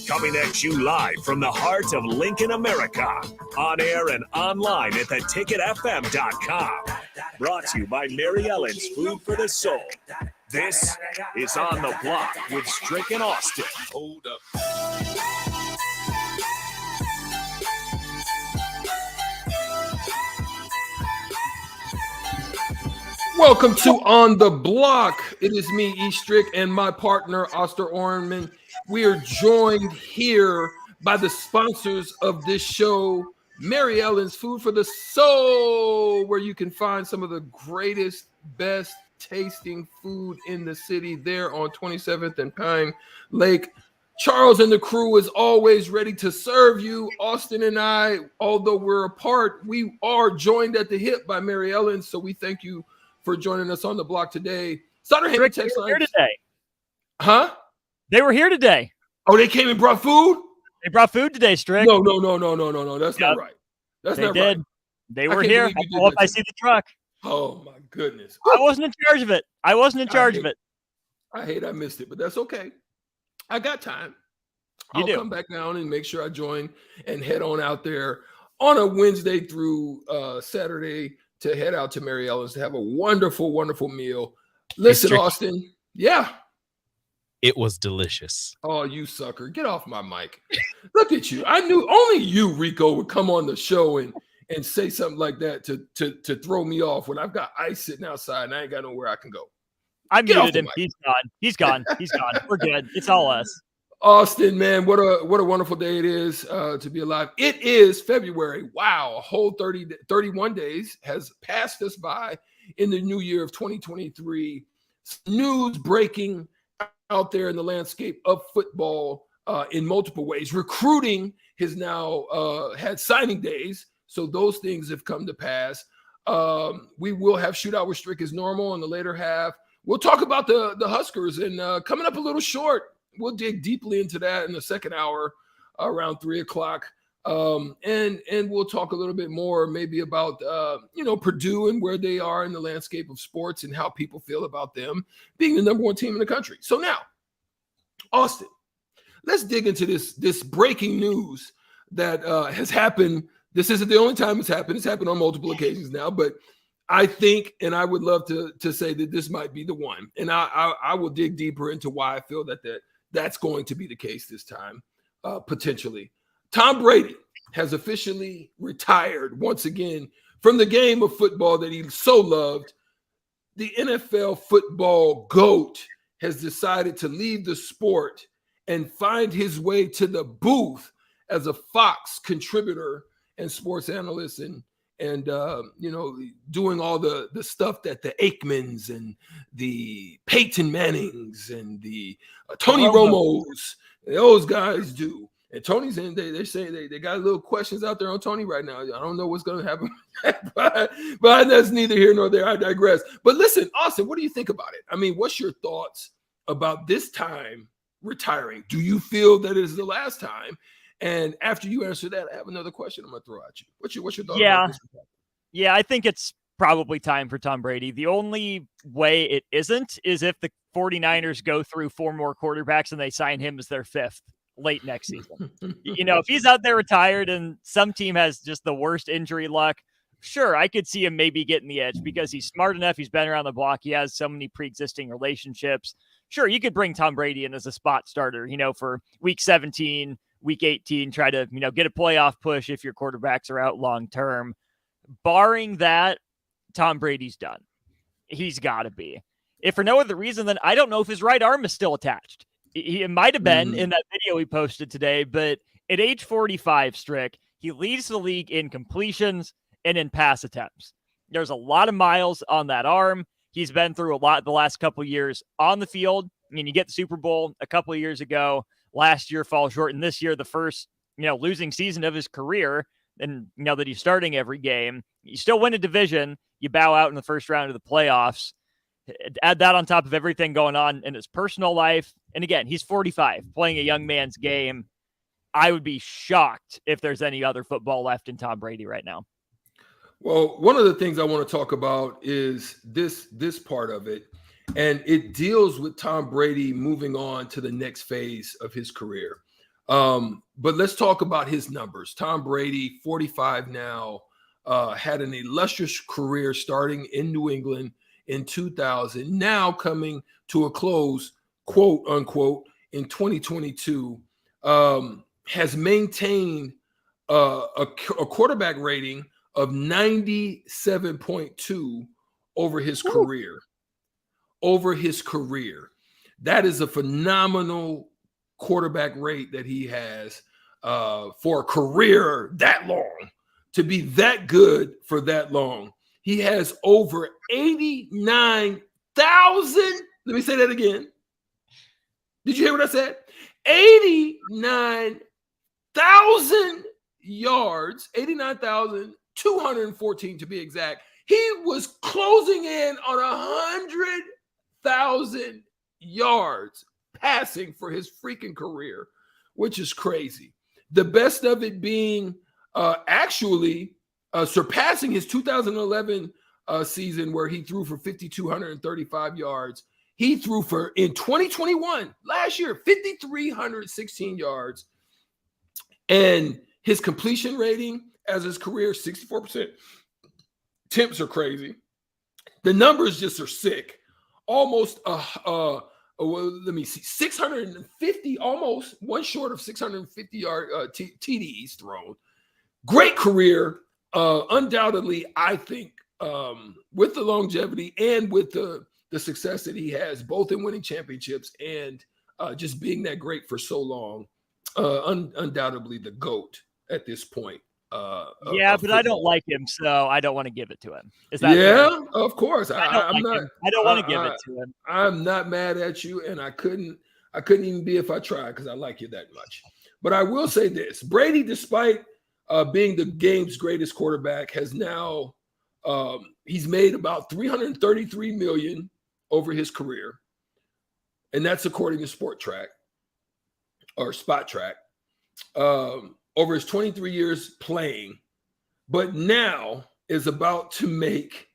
Coming at you live from the heart of Lincoln, America. On air and online at theticketfm.com. Brought to you by Mary Ellen's Food for the Soul. This is On the Block with Strick and Austin. Hold up. Welcome to On the Block. It is me, E. Strick, and my partner, Oster Ornman. We are joined here by the sponsors of this show, Mary Ellen's Food for the Soul, where you can find some of the greatest, best tasting food in the city there on 27th and Pine Lake. Charles and the crew is always ready to serve you. Austin and I, although we're apart, we are joined at the hip by Mary Ellen, so we thank you for joining us on the block today. Sutter Haven text line. Here today. Huh? They were here today. Oh, they came and brought food? They brought food today, Strick. No. That's not right. That's not right. They were here. I see the truck. Oh, my goodness. I wasn't in charge of it. I missed it, but that's okay. I got time. I'll come back down and make sure I join and head on out there on a Wednesday through Saturday to head out to Mary Ellen's to have a wonderful, wonderful meal. Listen, hey, Austin. Yeah. It was delicious. Oh, you sucker. Get off my mic. Look at you. I knew only you, Rico, would come on the show and say something like that to throw me off when I've got ice sitting outside and I ain't got nowhere I can go. I muted him. He's gone. We're good. It's all us. Austin, man, what a wonderful day it is to be alive. It is February. Wow, a whole 31 days has passed us by in the new year of 2023. News breaking out there in the landscape of football in multiple ways. Recruiting has now had signing days, so those things have come to pass. We will have Shootout with Strick as normal in the later half. We'll talk about the Huskers and coming up a little short. We'll dig deeply into that in the second hour around 3:00. And we'll talk a little bit more maybe about, Purdue and where they are in the landscape of sports and how people feel about them being the number one team in the country. So now, Austin, let's dig into this breaking news that has happened. This isn't the only time it's happened. It's happened on multiple occasions now, but I think, and I would love to say that this might be the one. And I will dig deeper into why I feel that's going to be the case this time, potentially. Tom Brady has officially retired once again from the game of football that he so loved. The NFL football GOAT has decided to leave the sport and find his way to the booth as a Fox contributor and sports analyst and doing all the stuff that the Aikmans and the Peyton Mannings and the Tony Romos, those guys do. And Tony's in, they say they got little questions out there on Tony right now. I don't know what's going to happen, but that's neither here nor there. I digress. But listen, Austin, what do you think about it? I mean, what's your thoughts about this time retiring? Do you feel that it is the last time? And after you answer that, I have another question I'm going to throw at you. What's your thought about this? Yeah, I think it's probably time for Tom Brady. The only way it isn't is if the 49ers go through 4 more quarterbacks and they sign him as their 5th late next season. If he's out there retired and some team has just the worst injury luck, sure, I could see him maybe getting the edge because he's smart enough. He's been around the block. He has so many pre-existing relationships. Sure, you could bring Tom Brady in as a spot starter, for week 17, week 18, try to, get a playoff push if your quarterbacks are out long-term. Barring that, Tom Brady's done. He's got to be. If for no other reason, then I don't know if his right arm is still attached. It might have been in that video he posted today, but at age 45, Strick, he leads the league in completions and in pass attempts. There's a lot of miles on that arm. He's been through a lot the last couple of years on the field. I mean, you get the Super Bowl a couple of years ago. Last year falls short, and this year the first, losing season of his career. And that he's starting every game. You still win a division. You bow out in the first round of the playoffs. Add that on top of everything going on in his personal life. And again, he's 45, playing a young man's game. I would be shocked if there's any other football left in Tom Brady right now. Well, one of the things I want to talk about is this part of it. And it deals with Tom Brady moving on to the next phase of his career. But let's talk about his numbers. Tom Brady, 45 now, had an illustrious career starting in New England in 2000, now coming to a close, quote unquote, in 2022, has maintained a quarterback rating of 97.2 over his career. Over his career. That is a phenomenal quarterback rate that he has for a career that long, to be that good for that long. He has over 89,000. Let me say that again. Did you hear what I said? 89,000 yards, 89,214 to be exact. He was closing in on 100,000 yards passing for his freaking career, which is crazy. The best of it being actually surpassing his 2011 season, where he threw for 5,235 yards. He threw for, in 2021, last year, 5,316 yards. And his completion rating as his career, 64%. Attempts are crazy. The numbers just are sick. Almost, well, let me see, 650, almost one short of 650 yard TDs thrown. Great career. Undoubtedly, I think, with the longevity and with the success that he has, both in winning championships and just being that great for so long, undoubtedly the GOAT at this point. Yeah, but I don't like him, so I don't want to give it to him. Is that yeah, fair? of course. I'm not. I don't want to give it to him. I'm not mad at you, and I couldn't even be if I tried, because I like you that much. But I will say this: Brady, despite being the game's greatest quarterback, has now he's made about $333 million over his career, and that's according to Spot Track. Over his 23 years playing, but now is about to make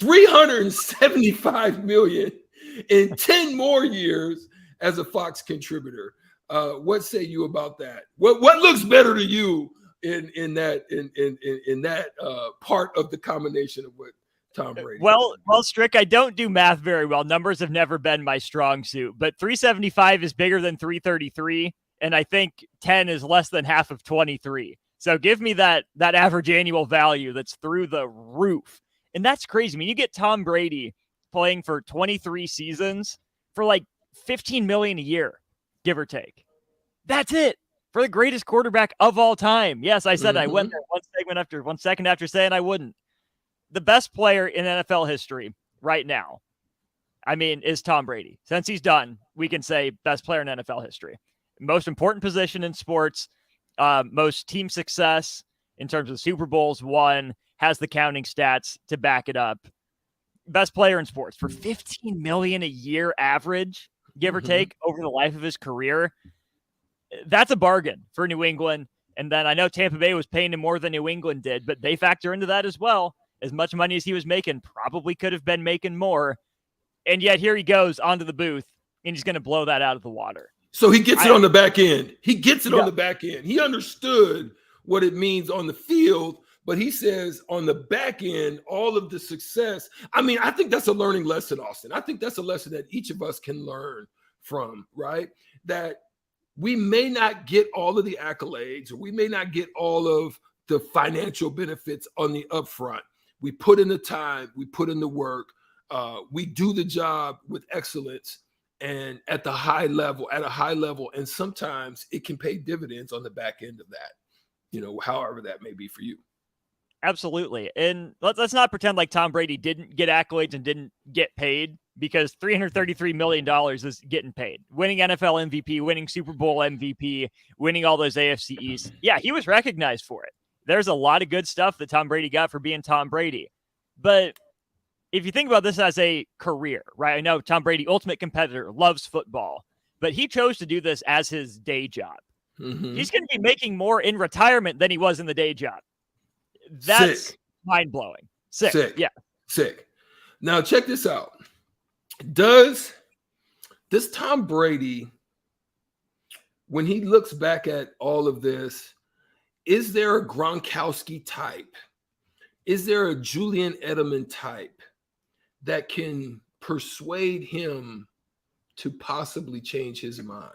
$375 million in 10 more years as a Fox contributor. What say you about that? What looks better to you in that part of the combination of what Tom Brady? Well, Strick, I don't do math very well. Numbers have never been my strong suit, but 375 is bigger than 333. And I think 10 is less than half of 23. So give me that average annual value that's through the roof. And that's crazy. I mean, you get Tom Brady playing for 23 seasons for like $15 million a year, give or take. That's it for the greatest quarterback of all time. Yes, I said I went there one second after saying I wouldn't. The best player in NFL history right now, I mean, is Tom Brady. Since he's done, we can say best player in NFL history. Most important position in sports, most team success in terms of Super Bowls won, has the counting stats to back it up. Best player in sports for $15 million a year average, give or take, over the life of his career. That's a bargain for New England. And then I know Tampa Bay was paying him more than New England did, but they factor into that as well. As much money as he was making, probably could have been making more. And yet here he goes onto the booth, and he's going to blow that out of the water. So he gets it on the back end. He gets it on the back end. He understood what it means on the field, but he says on the back end, all of the success. I mean, I think that's a learning lesson, Austin. I think that's a lesson that each of us can learn from, right? That we may not get all of the accolades, or we may not get all of the financial benefits on the upfront. We put in the time, we put in the work, we do the job with excellence. And at a high level, and sometimes it can pay dividends on the back end of that, however that may be for you. Absolutely. And let's not pretend like Tom Brady didn't get accolades and didn't get paid, because $333 million is getting paid. Winning NFL MVP, winning Super Bowl MVP, winning all those AFC East. Yeah, he was recognized for it. There's a lot of good stuff that Tom Brady got for being Tom Brady. But if you think about this as a career, right? I know Tom Brady, ultimate competitor, loves football, but he chose to do this as his day job. He's going to be making more in retirement than he was in the day job. That's mind-blowing. Sick. Yeah. Sick. Now, check this out. Does Tom Brady when he looks back at all of this, is there a Gronkowski type? Is there a Julian Edelman type that can persuade him to possibly change his mind?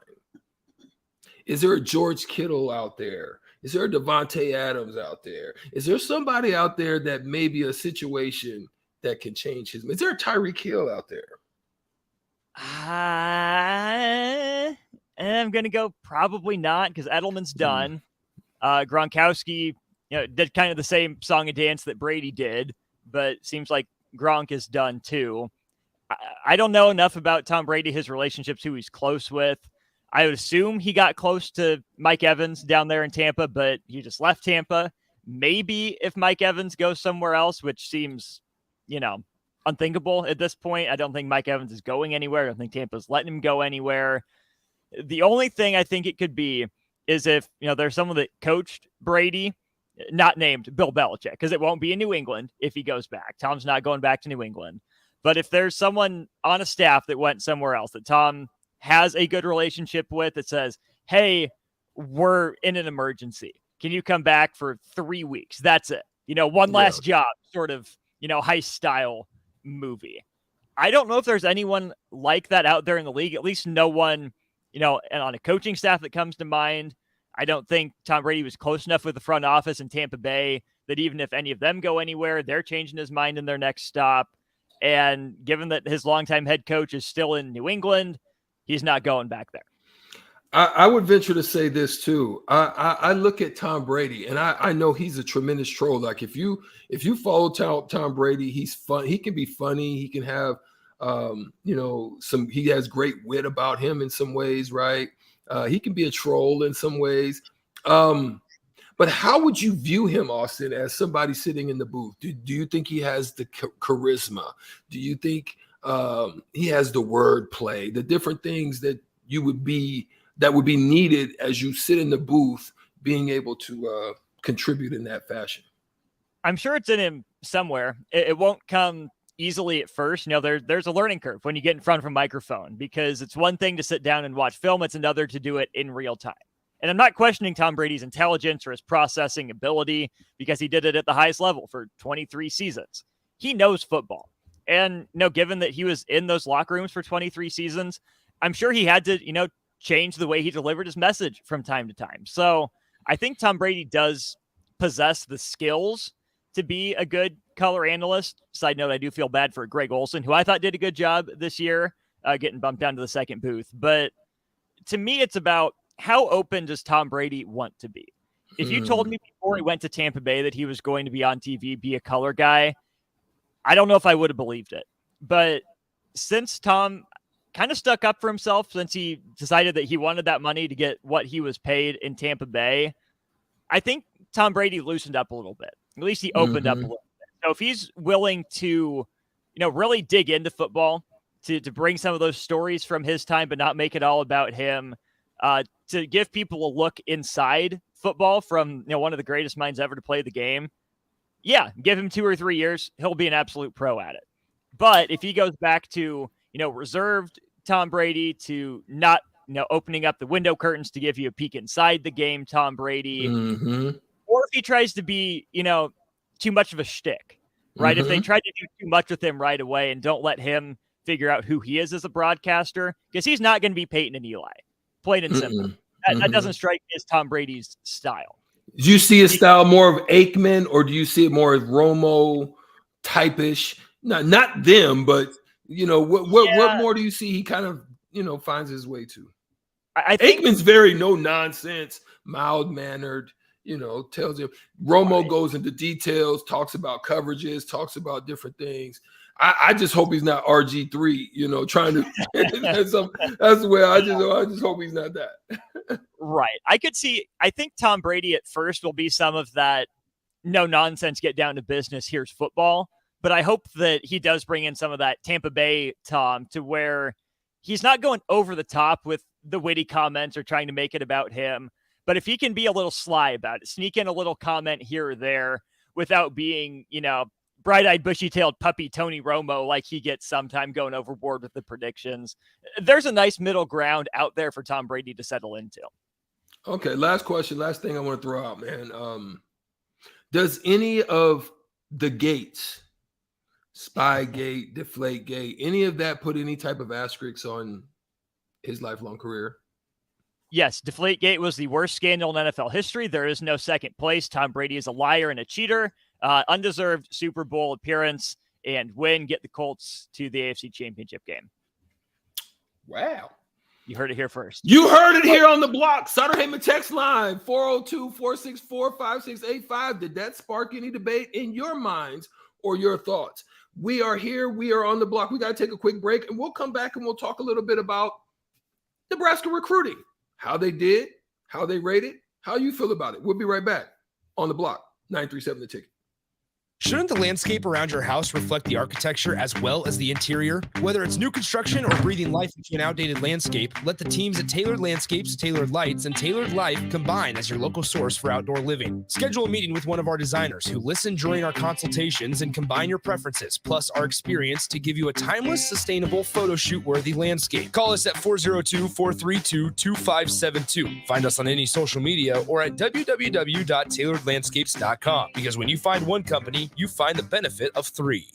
Is there a George Kittle out there? Is there a Devontae Adams out there? Is there somebody out there that may be a situation that can change his mind? Is there a Tyreek Hill out there? I'm going to go probably not, because Edelman's done. Gronkowski, did kind of the same song and dance that Brady did, but seems like Gronk is done too. I don't know enough about Tom Brady, his relationships, who he's close with. I would assume he got close to Mike Evans down there in Tampa, but he just left Tampa. Maybe if Mike Evans goes somewhere else, which seems, unthinkable at this point. I don't think Mike Evans is going anywhere. I don't think Tampa's letting him go anywhere. The only thing I think it could be is if, there's someone that coached Brady, not named Bill Belichick, because it won't be in New England if he goes back. Tom's not going back to New England. But if there's someone on a staff that went somewhere else that Tom has a good relationship with, that says, hey, we're in an emergency, can you come back for 3 weeks? That's it. One last job, sort of, heist style movie. I don't know if there's anyone like that out there in the league, at least no one, and on a coaching staff that comes to mind. I don't think Tom Brady was close enough with the front office in Tampa Bay that even if any of them go anywhere, they're changing his mind in their next stop. And given that his longtime head coach is still in New England, he's not going back there. I would venture to say this too. I look at Tom Brady, and I know he's a tremendous troll. Like if you follow Tom Brady, he's fun. He can be funny. He can have he has great wit about him in some ways, right? He can be a troll in some ways. But how would you view him, Austin, as somebody sitting in the booth? Do you think he has the charisma? Do you think he has the wordplay, the different things that would be needed as you sit in the booth, being able to contribute in that fashion? I'm sure it's in him somewhere. It won't come easily at first. There's a learning curve when you get in front of a microphone, because it's one thing to sit down and watch film. It's another to do it in real time. And I'm not questioning Tom Brady's intelligence or his processing ability, because he did it at the highest level for 23 seasons. He knows football. And given that he was in those locker rooms for 23 seasons, I'm sure he had to, change the way he delivered his message from time to time. So I think Tom Brady does possess the skills to be a good color analyst. Side note, I do feel bad for Greg Olson, who I thought did a good job this year, getting bumped down to the second booth. But to me, it's about how open does Tom Brady want to be? If you told me before he went to Tampa Bay that he was going to be on TV, be a color guy, I don't know if I would have believed it. But since Tom kind of stuck up for himself, since he decided that he wanted that money to get what he was paid in Tampa Bay, I think Tom Brady loosened up a little bit. At least he opened up a little bit. So if he's willing to, really dig into football, to bring some of those stories from his time, but not make it all about him, to give people a look inside football from, one of the greatest minds ever to play the game. Yeah, give him 2 or 3 years. He'll be an absolute pro at it. But if he goes back to, reserved Tom Brady, to not, opening up the window curtains to give you a peek inside the game, Tom Brady, or if he tries to be, too much of a shtick, right? If they try to do too much with him right away and don't let him figure out who he is as a broadcaster, because he's not going to be Peyton and Eli, plain and simple. That doesn't strike me as Tom Brady's style. Do you see his style more of Aikman, or do you see it more as Romo type-ish? Not them, but what more do you see he kind of finds his way to? I think Aikman's very no nonsense, mild mannered. Tells him. Romo goes into details, talks about coverages, talks about different things. I just hope he's not RG3, trying to. that's the way I just hope he's not that. Right. I think Tom Brady at first will be some of that no nonsense, get down to business, here's football. But I hope that he does bring in some of that Tampa Bay Tom, to where he's not going over the top with the witty comments or trying to make it about him. But if he can be a little sly about it, sneak in a little comment here or there without being, bright-eyed, bushy-tailed puppy Tony Romo like he gets sometime going overboard with the predictions. There's a nice middle ground out there for Tom Brady to settle into. Okay, last question, last thing I want to throw out, man. Does any of the gates, Spygate, Deflategate, any of that put any type of asterisks on his lifelong career? Yes, Deflategate was the worst scandal in NFL history. There is no second place. Tom Brady is a liar and a cheater. Undeserved Super Bowl appearance and win, get the Colts to the AFC Championship game. Wow. You heard it here first. You heard it here on the block. Sutter Heyman text line 402-464-5685. Did that spark any debate in your minds or your thoughts? We are here. We are on the block. We got to take a quick break, and we'll come back and we'll talk a little bit about Nebraska recruiting, how they did, how they rated, how you feel about it. We'll be right back on the block. 937 The Ticket. Shouldn't the landscape around your house reflect the architecture as well as the interior? Whether it's new construction or breathing life into an outdated landscape, let the teams at Tailored Landscapes, Tailored Lights, and Tailored Life combine as your local source for outdoor living. Schedule a meeting with one of our designers who listen during our consultations and combine your preferences, plus our experience to give you a timeless, sustainable, photo shoot-worthy landscape. Call us at 402-432-2572. Find us on any social media or at www.tailoredlandscapes.com. Because when you find one company, you find the benefit of three.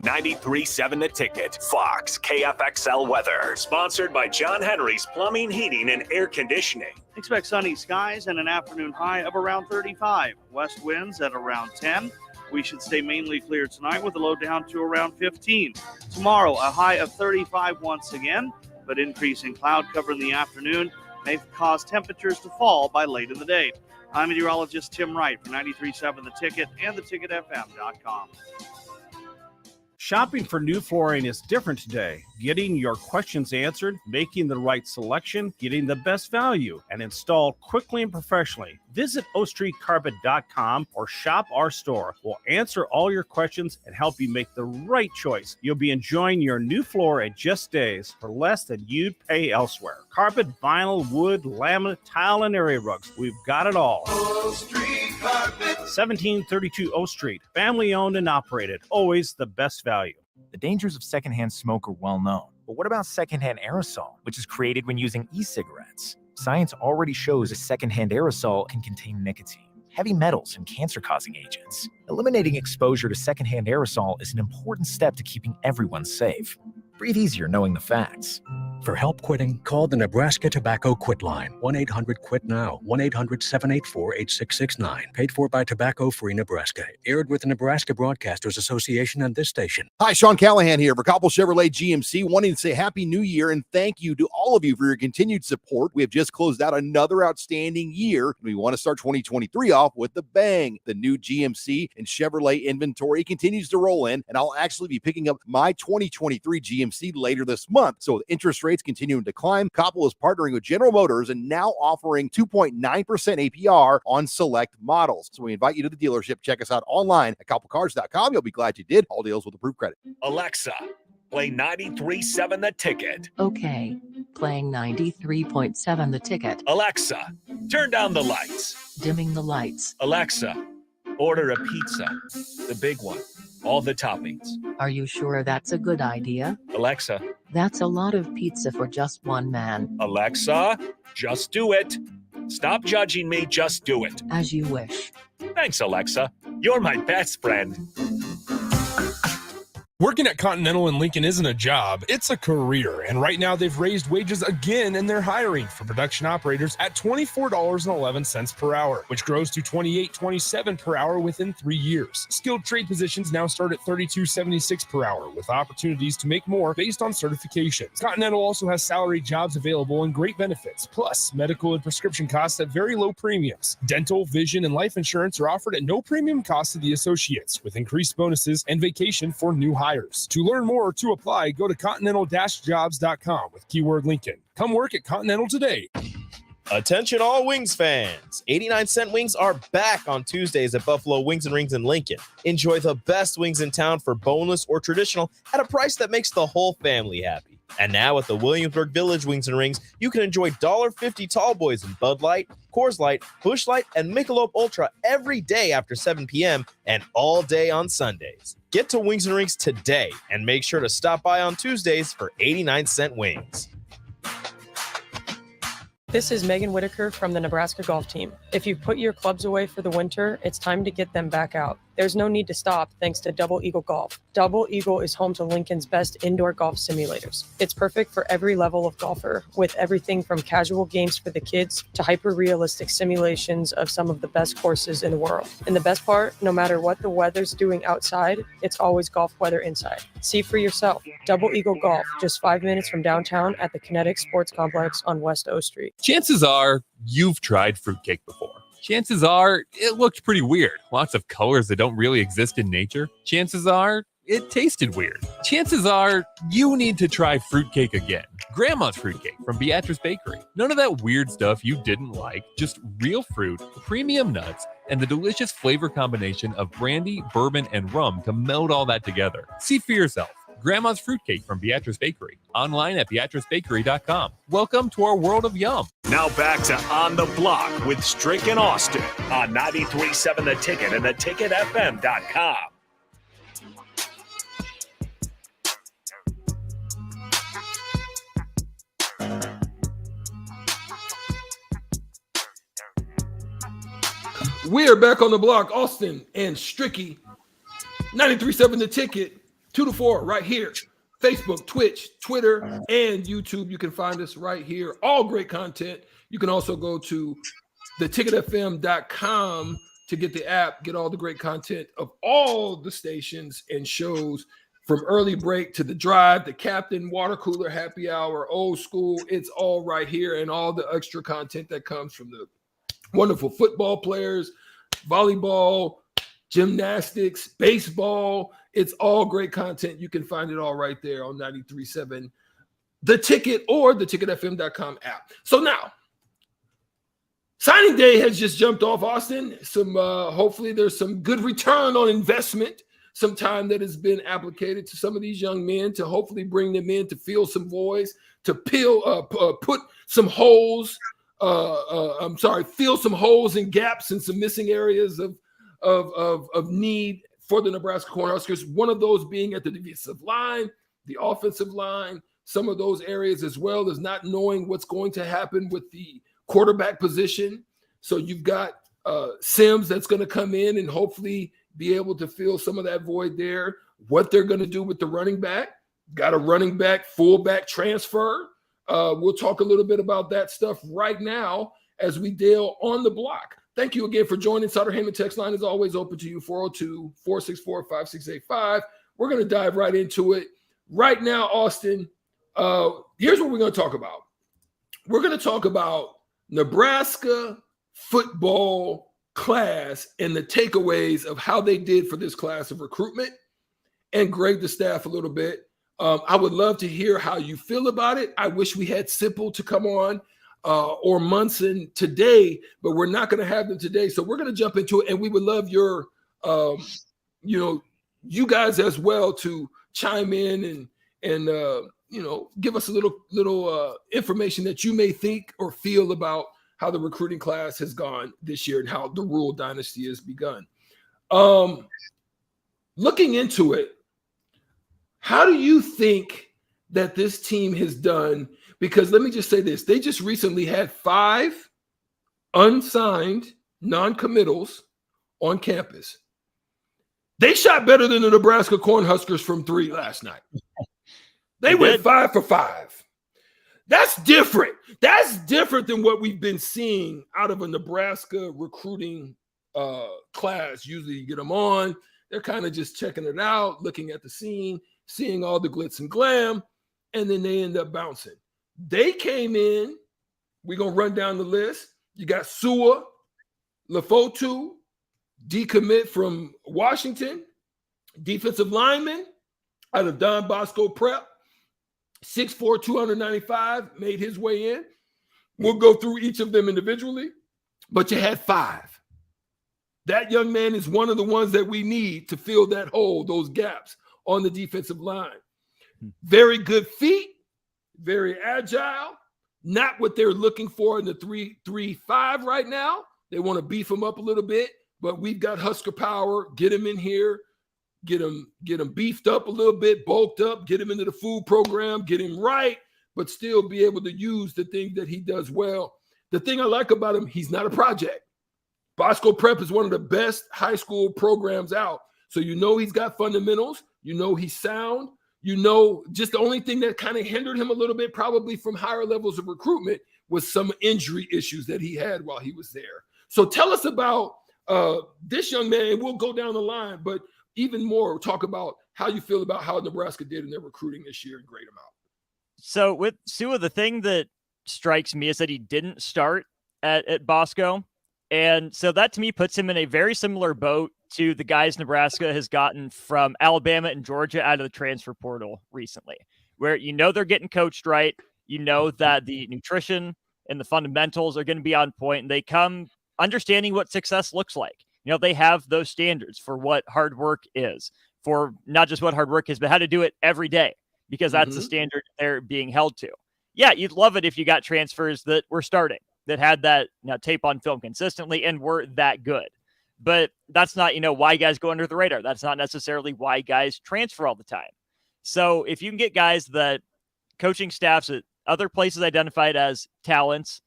93.7 The Ticket, Fox, KFXL weather. Sponsored by John Henry's Plumbing, Heating, and Air Conditioning. Expect sunny skies and an afternoon high of around 35. West winds at around 10. We should stay mainly clear tonight with a low down to around 15. Tomorrow, a high of 35 once again, but increasing cloud cover in the afternoon may cause temperatures to fall by late in the day. I'm meteorologist Tim Wright for 93.7 The Ticket and theticketfm.com. Shopping for new flooring is different today. Getting your questions answered, making the right selection, getting the best value, and installed quickly and professionally. Visit ostreetcarpet.com or shop our store. We'll answer all your questions and help you make the right choice. You'll be enjoying your new floor in just days for less than you'd pay elsewhere. Carpet, vinyl, wood, laminate, tile, and area rugs. We've got it all. O Street Carpet. 1732 O Street. Family owned and operated. Always the best value. The dangers of secondhand smoke are well known. But what about secondhand aerosol, which is created when using e-cigarettes? Science already shows a secondhand aerosol can contain nicotine, heavy metals, and cancer-causing agents. Eliminating exposure to secondhand aerosol is an important step to keeping everyone safe. Breathe easier knowing the facts. For help quitting, call the Nebraska Tobacco Quit Line, 1-800-QUIT-NOW, 1-800-784-8669. Paid for by Tobacco Free Nebraska. Aired with the Nebraska Broadcasters Association and this station. Hi, Sean Callahan here for Koppel Chevrolet GMC, wanting to say Happy New Year and thank you to all of you for your continued support. We have just closed out another outstanding year, and we want to start 2023 off with a bang. The new GMC and Chevrolet inventory continues to roll in, and I'll actually be picking up my 2023 GMC later this month. So with interest rates continuing to climb, Koppel is partnering with General Motors and now offering 2.9% APR on select models. So we invite you to the dealership. Check us out online at koppelcars.com. You'll be glad you did. All deals with approved credit. Alexa, play 93.7 The Ticket. Okay, playing 93.7 The Ticket. Alexa, turn down the lights. Dimming the lights. Alexa, order a pizza, the big one, all the toppings. Are you sure that's a good idea? Alexa. That's a lot of pizza for just one man. Alexa, just do it. Stop judging me, just do it. As you wish. Thanks, Alexa. You're my best friend. Working at Continental in Lincoln isn't a job, it's a career. And right now they've raised wages again and they're hiring for production operators at $24.11 per hour, which grows to $28.27 per hour within 3 years. Skilled trade positions now start at $32.76 per hour with opportunities to make more based on certifications. Continental also has salaried jobs available and great benefits, plus medical and prescription costs at very low premiums. Dental, vision, and life insurance are offered at no premium cost to the associates with increased bonuses and vacation for new hires. To learn more or to apply, go to continental-jobs.com with keyword Lincoln. Come work at Continental today. Attention all Wings fans. 89-cent wings are back on Tuesdays at Buffalo Wings and Rings in Lincoln. Enjoy the best wings in town for boneless or traditional at a price that makes the whole family happy. And now at the Williamsburg Village Wings and Rings, you can enjoy $1.50 tall boys in Bud Light, Coors Light, Busch Light, and Michelob Ultra every day after 7 p.m. and all day on Sundays. Get to Wings and Rings today and make sure to stop by on Tuesdays for 89-cent wings. This is Megan Whitaker from the Nebraska golf team. If you've put your clubs away for the winter, it's time to get them back out. There's no need to stop thanks to Double Eagle Golf. Double Eagle is home to Lincoln's best indoor golf simulators. It's perfect for every level of golfer, with everything from casual games for the kids to hyper-realistic simulations of some of the best courses in the world. And the best part, no matter what the weather's doing outside, it's always golf weather inside. See for yourself. Double Eagle Golf, just 5 minutes from downtown at the Kinetic Sports Complex on West O Street. Chances are you've tried fruitcake before. Chances are it looked pretty weird. Lots of colors that don't really exist in nature. Chances are it tasted weird. Chances are you need to try fruitcake again. Grandma's fruitcake from Beatrice Bakery. None of that weird stuff you didn't like, just real fruit, premium nuts, and the delicious flavor combination of brandy, bourbon, and rum to meld all that together. See for yourself. Grandma's fruitcake from Beatrice Bakery. Online at beatricebakery.com. Welcome to our world of yum. Now back to On the Block with Strick and Austin on 93.7 The Ticket and theticketfm.com. We are back on the block. Austin and Stricky. 93.7 The Ticket. 2 to 4 right here. Facebook, Twitch, Twitter, and YouTube. You can find us right here. All great content. You can also go to theticketfm.com to get the app, get all the great content of all the stations and shows, from early break to the drive, the captain, water cooler, happy hour, old school. It's all right here, and all the extra content that comes from the wonderful football players, volleyball, gymnastics, baseball. It's all great content. You can find it all right there on 93.7 The Ticket or the ticketfm.com app. So now, signing day has just jumped off, Austin. Hopefully there's some good return on investment, some time that has been applicated to some of these young men to hopefully bring them in to fill some voids, to put some holes, fill some holes and gaps and some missing areas of need for the Nebraska Cornhuskers, one of those being at the defensive line, the offensive line, some of those areas, as well as not knowing what's going to happen with the quarterback position. So you've got Sims that's going to come in and hopefully be able to fill some of that void there. What they're going to do with the running back, got a running back, fullback transfer. We'll talk a little bit about that stuff right now as we deal on the block. Thank you again for joining. Sutter Heyman text line is always open to you, 402-464-5685. We're going to dive right into it. Right now, Austin, here's what we're going to talk about. We're going to talk about Nebraska football class and the takeaways of how they did for this class of recruitment and grade the staff a little bit. I would love to hear how you feel about it. I wish we had Sipple to come on or Munson today, but we're not going to have them today. So we're going to jump into it, and we would love your, you guys as well to chime in and give us a little information that you may think or feel about how the recruiting class has gone this year and how the Rule Dynasty has begun. Looking into it, how do you think that this team has done? Because let me just say this. They just recently had 5 unsigned non-committals on campus. They shot better than the Nebraska Cornhuskers from 3 last night. They went 5 for 5. That's different. That's different than what we've been seeing out of a Nebraska recruiting class. Usually you get them on. They're kind of just checking it out, looking at the scene, seeing all the glitz and glam, and then they end up bouncing. They came in. We're going to run down the list. You got Sua, Lefotu, decommit from Washington, defensive lineman out of Don Bosco Prep, 6'4", 295, made his way in. We'll go through each of them individually, but you had 5. That young man is one of the ones that we need to fill that hole, those gaps on the defensive line. Very good feet, very agile, not what they're looking for in the 3-3-5 right now. They want to beef him up a little bit, but we've got Husker power. Get him in here, get him beefed up a little bit, bulked up, get him into the food program, get him right, but still be able to use the things that he does well. The thing I like about him, he's not a project. Bosco Prep is one of the best high school programs out. So he's got fundamentals. He's sound. Just the only thing that kind of hindered him a little bit probably from higher levels of recruitment was some injury issues that he had while he was there. So tell us about this young man. We'll go down the line, but even more talk about how you feel about how Nebraska did in their recruiting this year and grade him out. So with Sua, the thing that strikes me is that he didn't start at Bosco. And so that to me puts him in a very similar boat to the guys Nebraska has gotten from Alabama and Georgia out of the transfer portal recently, where they're getting coached right. That the nutrition and the fundamentals are going to be on point, and they come understanding what success looks like. They have those standards for what hard work is, for not just what hard work is, but how to do it every day, because that's the standard they're being held to. Yeah, you'd love it if you got transfers that were starting, that had that tape on film consistently and were that good. But that's not, why guys go under the radar. That's not necessarily why guys transfer all the time. So if you can get guys that coaching staffs at other places identified as talents,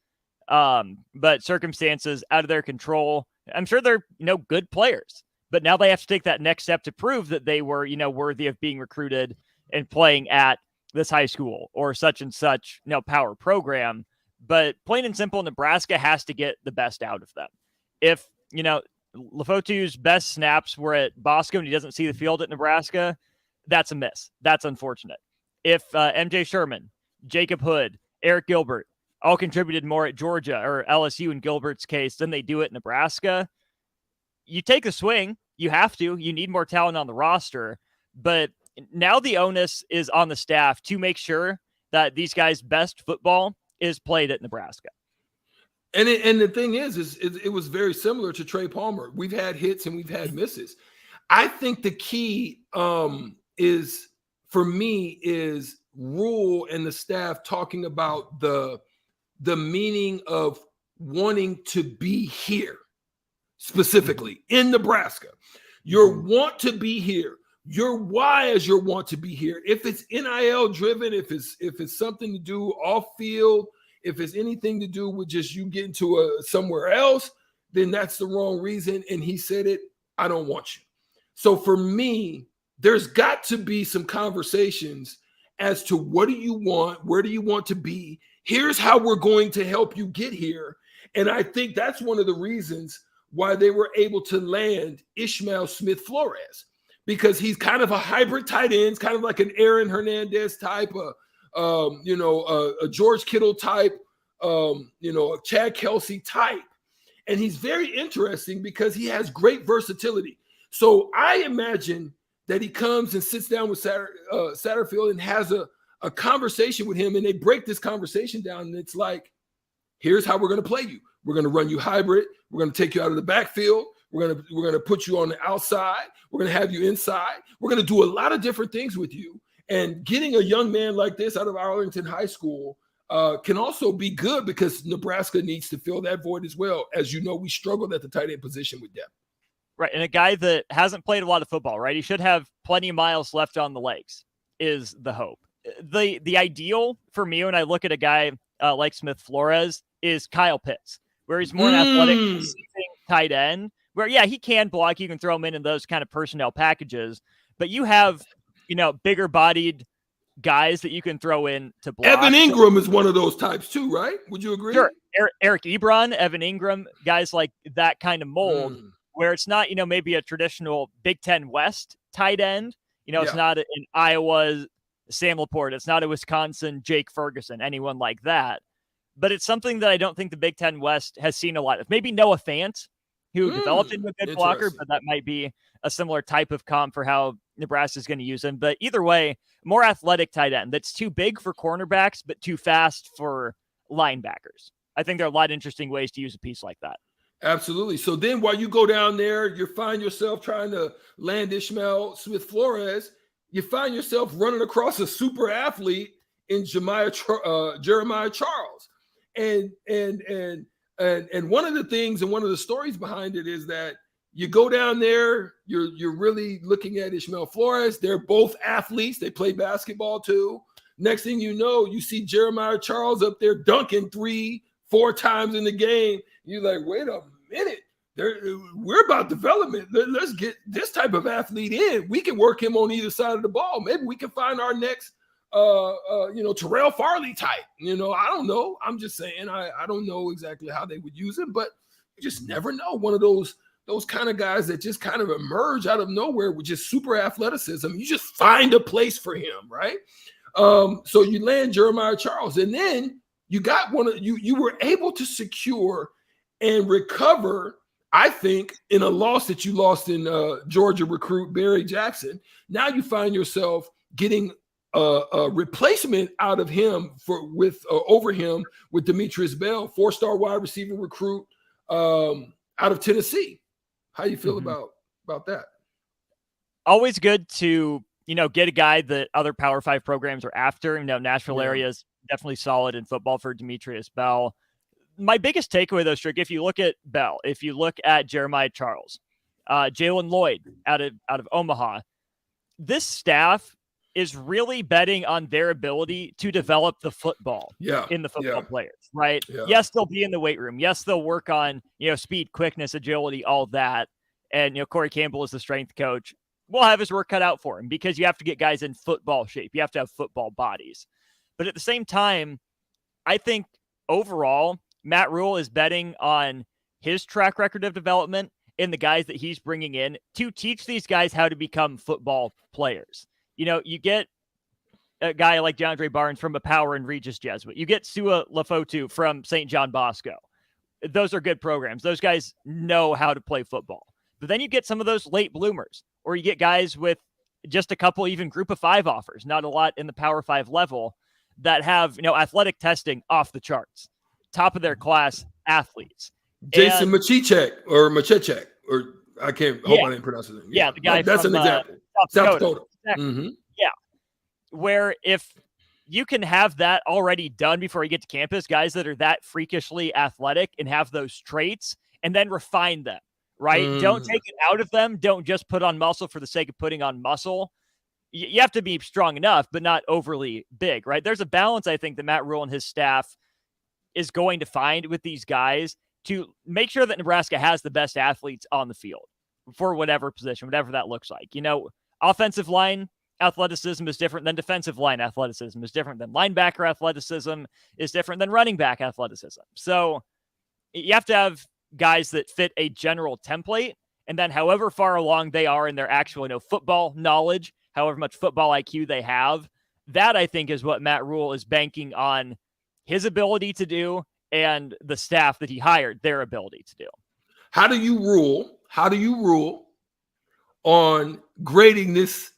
but circumstances out of their control, I'm sure they're, good players. But now they have to take that next step to prove that they were, worthy of being recruited and playing at this high school or such and such, power program. But plain and simple, Nebraska has to get the best out of them. If, Lefotu's best snaps were at Bosco and he doesn't see the field at Nebraska, that's a miss. That's unfortunate. If MJ Sherman, Jacob Hood, Eric Gilbert all contributed more at Georgia or LSU in Gilbert's case than they do at Nebraska, you take a swing. You have to. You need more talent on the roster. But now the onus is on the staff to make sure that these guys' best football is played at Nebraska. And the thing is it was very similar to Trey Palmer. We've had hits and we've had misses. I think the key is, for me, is Rule and the staff talking about the meaning of wanting to be here, specifically in Nebraska. Your want to be here. Your why is your want to be here. If it's NIL driven, if it's something to do off field, if it's anything to do with just you getting to somewhere else, then that's the wrong reason. And he said it, I don't want you. So for me, there's got to be some conversations as to what do you want? Where do you want to be? Here's how we're going to help you get here. And I think that's one of the reasons why they were able to land Ishmael Smith-Flores, because he's kind of a hybrid tight end, kind of like an Aaron Hernandez type, a George Kittle type, a Chad Kelsey type. And he's very interesting because he has great versatility. So I imagine that he comes and sits down with Satterfield and has a conversation with him, and they break this conversation down. And it's like, here's how we're going to play you. We're going to run you hybrid. We're going to take you out of the backfield. We're going to put you on the outside. We're going to have you inside. We're going to do a lot of different things with you. And getting a young man like this out of Arlington High School can also be good, because Nebraska needs to fill that void as well. As you know, we struggled at the tight end position with depth. Right. And a guy that hasn't played a lot of football, right? He should have plenty of miles left on the legs is the hope. The ideal for me when I look at a guy like Smith-Flores is Kyle Pitts, where he's more an athletic receiving tight end, where, yeah, he can block. You can throw him in those kind of personnel packages, but you have, bigger bodied guys that you can throw in to block. Evan Ingram is one of those types too, right? Would you agree? Sure. Eric Ebron, Evan Ingram, guys like that kind of mold, where it's not, maybe a traditional Big Ten West tight end. It's not in Iowa's Sam Laporte. It's not a Wisconsin Jake Ferguson, anyone like that. But it's something that I don't think the Big Ten West has seen a lot of. Maybe Noah Fant, who developed into a good blocker, but that might be a similar type of comp for how Nebraska is going to use him. But either way, more athletic tight end that's too big for cornerbacks, but too fast for linebackers. I think there are a lot of interesting ways to use a piece like that. Absolutely. So then while you go down there, you find yourself trying to land Ishmael Smith-Flores, you find yourself running across a super athlete in Jeremiah Charles. And one of the things and one of the stories behind it is that you go down there, you're really looking at Ishmael Flores. They're both athletes. They play basketball too. Next thing you know, you see Jeremiah Charles up there dunking 3-4 times in the game. You're like, wait a minute. We're about development. Let's get this type of athlete in. We can work him on either side of the ball. Maybe we can find our next Terrell Farley type. I don't know. I'm just saying I don't know exactly how they would use him, but you just never know. One of those kind of guys that just kind of emerge out of nowhere with just super athleticism. You just find a place for him, right? So you land Jeremiah Charles, and then you got you were able to secure and recover, I think, in a loss that you lost in Georgia recruit Barry Jackson. Now you find yourself getting a replacement out of him over him with Demetrius Bell, 4-star wide receiver recruit out of Tennessee. How you feel about that? Always good to get a guy that other Power 5 programs are after. Nashville area is definitely solid in football for Demetrius Bell. My biggest takeaway, though, Strick, if you look at Bell, if you look at Jeremiah Charles, Jalen Lloyd out of Omaha, this staff is really betting on their ability to develop the football in the football players, right? Yeah. Yes, they'll be in the weight room. Yes, they'll work on, speed, quickness, agility, all that. And, Corey Campbell is the strength coach. We'll have his work cut out for him because you have to get guys in football shape. You have to have football bodies. But at the same time, I think overall, Matt Rule is betting on his track record of development and the guys that he's bringing in to teach these guys how to become football players. You get a guy like DeAndre Barnes from a Power and Regis Jesuit. You get Sua Lafotu from St. John Bosco. Those are good programs. Those guys know how to play football. But then you get some of those late bloomers, or you get guys with just a couple even group of 5 offers, not a lot in the Power 5 level, that have, athletic testing off the charts, top of their class athletes. Jason Machechek, or I can't, hope I didn't pronounce his name. Yeah, the guy that's from an example. South Dakota. Exactly. Mm-hmm. Yeah. Where if you can have that already done before you get to campus, guys that are that freakishly athletic and have those traits, and then refine them, right? Don't take it out of them. Don't just put on muscle for the sake of putting on muscle. You have to be strong enough, but not overly big, right? There's a balance, I think, that Matt Rule and his staff is going to find with these guys to make sure that Nebraska has the best athletes on the field for whatever position, whatever that looks like. Offensive line athleticism is different than defensive line athleticism, is different than linebacker athleticism, is different than running back athleticism. So you have to have guys that fit a general template, and then however far along they are in their actual football knowledge, however much football IQ they have, that I think is what Matt Rule is banking on his ability to do and the staff that he hired, their ability to do. How do you rule on grading this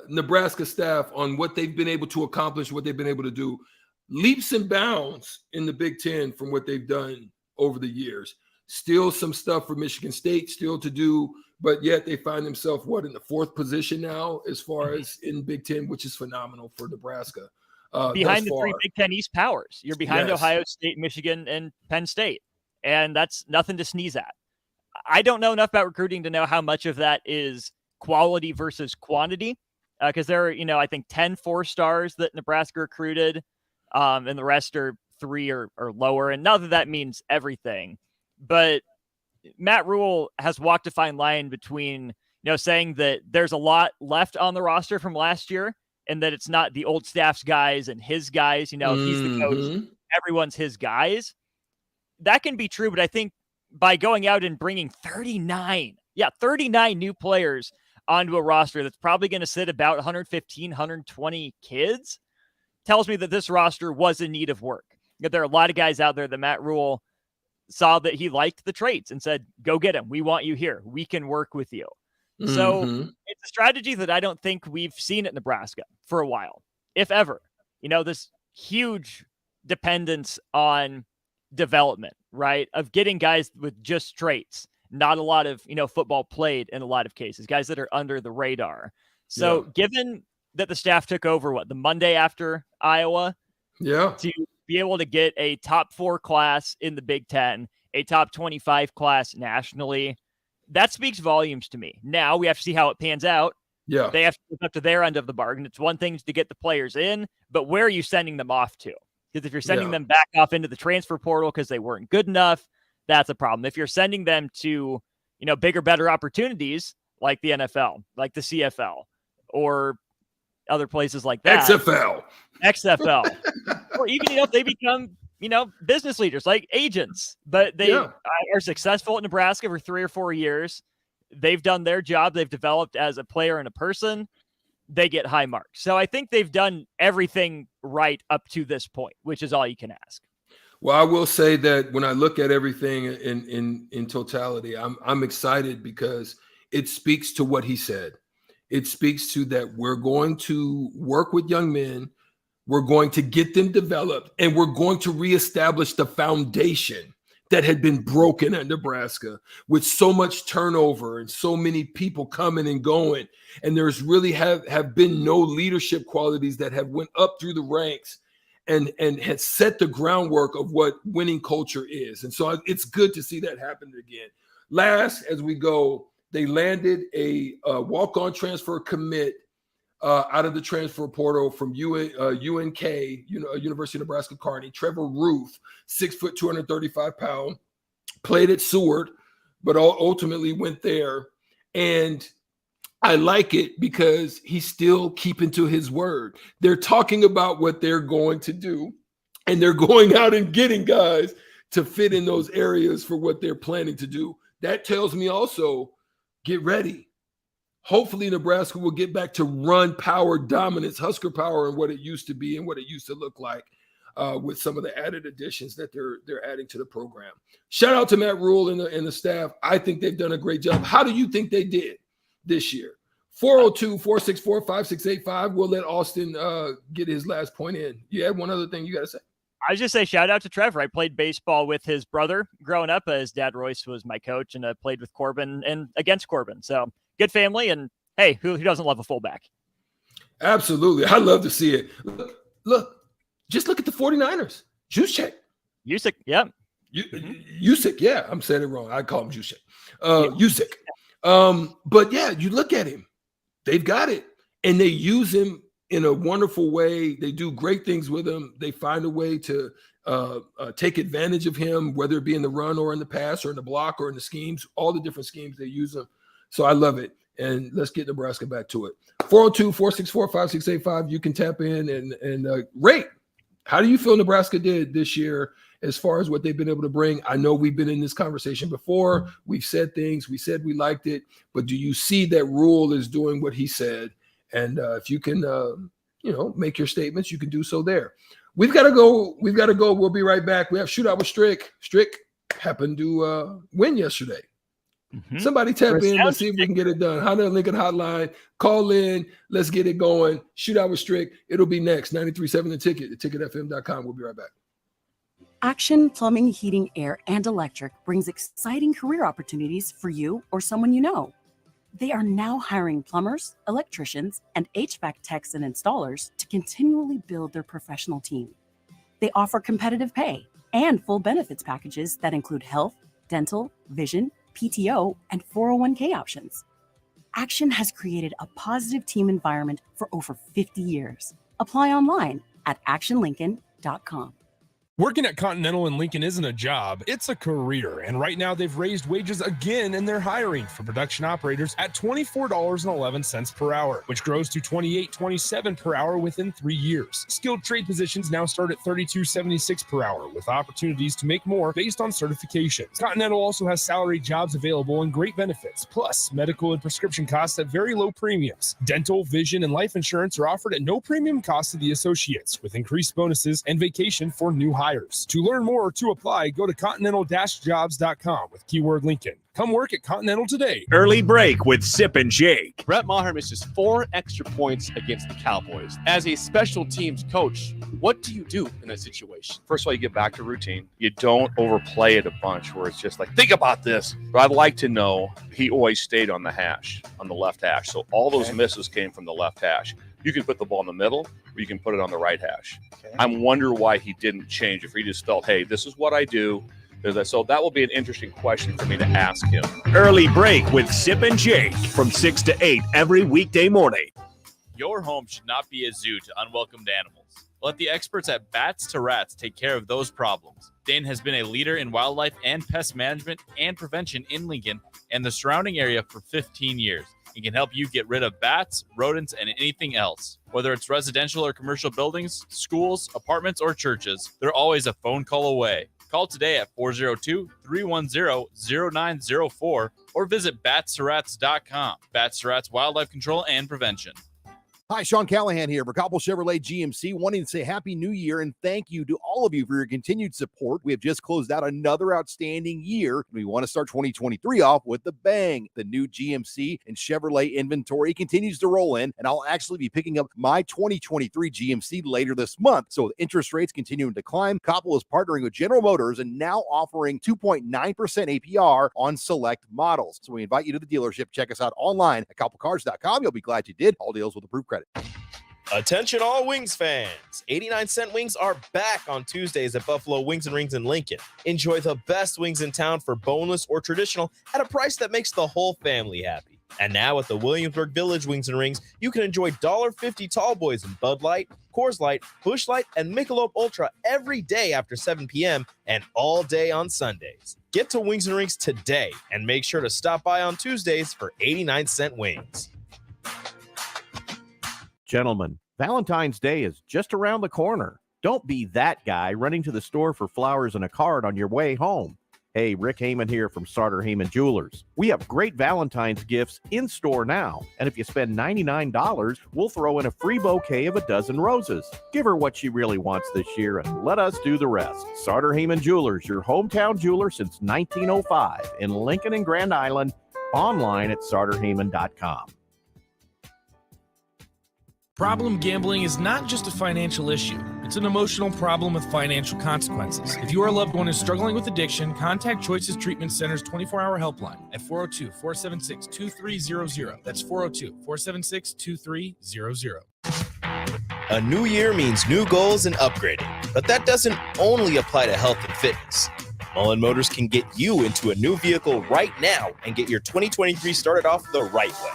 Nebraska staff on what they've been able to accomplish, what they've been able to do? Leaps and bounds in the Big Ten from what they've done over the years. Still some stuff for Michigan State still to do, but yet they find themselves in the 4th position now as far as in Big Ten, which is phenomenal for Nebraska. Behind the 3 Big Ten East powers. You're behind Ohio State, Michigan, and Penn State. And that's nothing to sneeze at. I don't know enough about recruiting to know how much of that is quality versus quantity, because there are, I think 10 4-stars that Nebraska recruited, and the rest are 3 or lower. And not that means everything, but Matt Rule has walked a fine line between, saying that there's a lot left on the roster from last year and that it's not the old staff's guys and his guys. If he's the coach, everyone's his guys. That can be true, but I think by going out and bringing 39 new players onto a roster that's probably going to sit about 115, 120 kids, tells me that this roster was in need of work. That there are a lot of guys out there that Matt Rule saw that he liked the traits and said, go get them. We want you here. We can work with you. So it's a strategy that I don't think we've seen at Nebraska for a while, if ever. This huge dependence on development, right? Of getting guys with just traits, not a lot of, football played in a lot of cases, guys that are under the radar. So given that the staff took over, the Monday after Iowa? Yeah. To be able to get a top 4 class in the Big Ten, a top 25 class nationally, that speaks volumes to me. Now we have to see how it pans out. Yeah. They have to live up to their end of the bargain. It's one thing to get the players in, but where are you sending them off to? Because if you're sending them back off into the transfer portal because they weren't good enough, that's a problem. If you're sending them to, bigger, better opportunities like the NFL, like the CFL, or other places like that. XFL. Or even, if they become, business leaders like agents, but they are successful at Nebraska for 3 or 4 years. They've done their job. They've developed as a player and a person. They get high marks. So I think they've done everything right up to this point, which is all you can ask. Well, I will say that when I look at everything in totality, I'm excited because it speaks to what he said. It speaks to that we're going to work with young men, we're going to get them developed, and we're going to reestablish the foundation that had been broken at Nebraska with so much turnover and so many people coming and going. And there's really have been no leadership qualities that have went up through the ranks and had set the groundwork of what winning culture is. And so it's good to see that happen again. Last, as we go, they landed a walk-on transfer commit out of the transfer portal from UNK, University of Nebraska Kearney. Trevor Ruth, 6 foot, 235 pound, played at Seward, but ultimately went there. And I like it because he's still keeping to his word. They're talking about what they're going to do, and they're going out and getting guys to fit in those areas for what they're planning to do. That tells me also, get ready. Hopefully Nebraska will get back to run power dominance, Husker power, and what it used to be and what it used to look like with some of the added additions that they're adding to the program. Shout out to Matt Rule and the staff. I think they've done a great job. How do you think they did this year? 402-464-5685. We'll let Austin get his last point in. You had one other thing you got to say? I was just say shout out to Trevor. I played baseball with his brother growing up. His dad, Royce, was my coach, and I played with Corbin and against Corbin. So good family, and hey, who doesn't love a fullback? Absolutely. I love to see it. Look, just look at the 49ers. Juszczyk, yep. Juszczyk, yeah. I'm saying it wrong. I call him Juszczyk. Juszczyk. But yeah, you look at him. They've got it. And they use him in a wonderful way. They do great things with him. They find a way to take advantage of him, whether it be in the run or in the pass or in the block or in the schemes, all the different schemes they use him. So I love it. And let's get Nebraska back to it. 402-464-5685. You can tap in and rate. How do you feel Nebraska did this year as far as what they've been able to bring? I know we've been in this conversation before. We've said things. We said we liked it. But do you see that Rule is doing what he said? And if you can, make your statements, you can do so there. We've got to go. We'll be right back. We have Shootout with Strick. Strick happened to win yesterday. Mm-hmm. Somebody tap in. Let's see if we can get it done. Honda Lincoln Hotline. Call in. Let's get it going. Shootout with Strick. It'll be next. 93.7 The Ticket. TheTicketFM.com. We'll be right back. Action Plumbing, Heating, Air, and Electric brings exciting career opportunities for you or someone you know. They are now hiring plumbers, electricians, and HVAC techs and installers to continually build their professional team. They offer competitive pay and full benefits packages that include health, dental, vision, PTO, and 401k options. Action has created a positive team environment for over 50 years. Apply online at actionlincoln.com. Working at Continental in Lincoln isn't a job, it's a career. And right now they've raised wages again and they're hiring for production operators at $24.11 per hour, which grows to $28.27 per hour within 3 years. Skilled trade positions now start at $32.76 per hour with opportunities to make more based on certifications. Continental also has salary jobs available and great benefits, plus medical and prescription costs at very low premiums. Dental, vision, and life insurance are offered at no premium cost to the associates with increased bonuses and vacation for new hires. To learn more or to apply, go to continental-jobs.com with keyword Lincoln. Come work at Continental today. Early break with Sip and Jake. Brett Maher misses 4 extra points against the Cowboys. As a special teams coach, what do you do in that situation? First of all, you get back to routine. You don't overplay it a bunch where it's just like, think about this. But I'd like to know he always stayed on the hash, on the left hash. So all those misses came from the left hash. You can put the ball in the middle, or you can put it on the right hash. I wonder why he didn't change. If he just felt, hey, this is what I do. So that will be an interesting question for me to ask him. Early break with Sip and Jake from 6 to 8 every weekday morning. Your home should not be a zoo to unwelcomed animals. Let the experts at Bats to Rats take care of those problems. Dane has been a leader in wildlife and pest management and prevention in Lincoln and the surrounding area for 15 years. He can help you get rid of bats, rodents, and anything else. Whether it's residential or commercial buildings, schools, apartments, or churches, they're always a phone call away. Call today at 402-310-0904 or visit batsterats.com. Bats to Rats Wildlife Control and Prevention. Hi, Sean Callahan here, Verkoppel Chevrolet GMC, wanting to say Happy New Year and thank you to all of you for your continued support. We have just closed out another outstanding year. We want to start 2023 off with a bang. The new GMC and Chevrolet inventory continues to roll in, and I'll actually be picking up my 2023 GMC later this month. So with interest rates continuing to climb, Koppel is partnering with General Motors and now offering 2.9% APR on select models. So we invite you to the dealership. Check us out online at koppelcars.com. You'll be glad you did. All deals with approved credit. Attention all Wings fans. 89-cent wings are back on Tuesdays at Buffalo Wings and Rings in Lincoln. Enjoy the best wings in town for boneless or traditional at a price that makes the whole family happy. And now at the Williamsburg Village Wings and Rings, you can enjoy $1.50 tall boys in Bud Light, Coors Light, Busch Light, and Michelob Ultra every day after 7 p.m. and all day on Sundays. Get to Wings and Rings today and make sure to stop by on Tuesdays for 89-cent wings. Gentlemen, Valentine's Day is just around the corner. Don't be that guy running to the store for flowers and a card on your way home. Hey, Rick Heyman here from Sartor Heyman Jewelers. We have great Valentine's gifts in store now. And if you spend $99, we'll throw in a free bouquet of a dozen roses. Give her what she really wants this year and let us do the rest. Sartor Heyman Jewelers, your hometown jeweler since 1905 in Lincoln and Grand Island. Online at sartorheyman.com. Problem gambling is not just a financial issue. It's an emotional problem with financial consequences. If your loved one is struggling with addiction, contact Choices Treatment Center's 24-hour helpline at 402-476-2300. That's 402-476-2300. A new year means new goals and upgrading, but that doesn't only apply to health and fitness. Mullen Motors can get you into a new vehicle right now and get your 2023 started off the right way.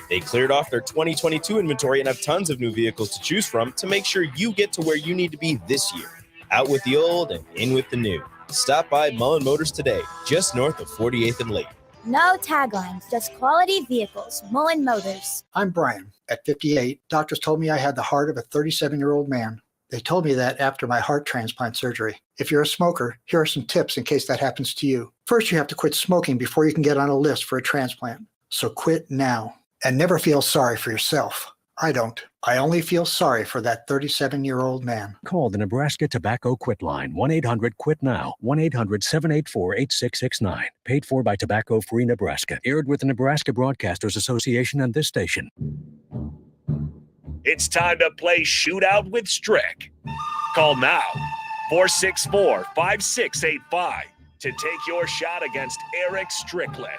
They cleared off their 2022 inventory and have tons of new vehicles to choose from to make sure you get to where you need to be this year. Out with the old and in with the new. Stop by Mullen Motors today, just north of 48th and Lake. No taglines, just quality vehicles. Mullen Motors. I'm Brian. At 58, doctors told me I had the heart of a 37-year-old man. They told me that after my heart transplant surgery. If you're a smoker, here are some tips in case that happens to you. First, you have to quit smoking before you can get on a list for a transplant. So quit now. And never feel sorry for yourself. I don't. I only feel sorry for that 37-year-old man. Call the Nebraska Tobacco Quit Line, 1-800-QUIT-NOW, 1-800-784-8669. Paid for by Tobacco Free Nebraska. Aired with the Nebraska Broadcasters Association and this station. It's time to play Shootout with Strick. Call now, 464-5685, to take your shot against Eric Strickland.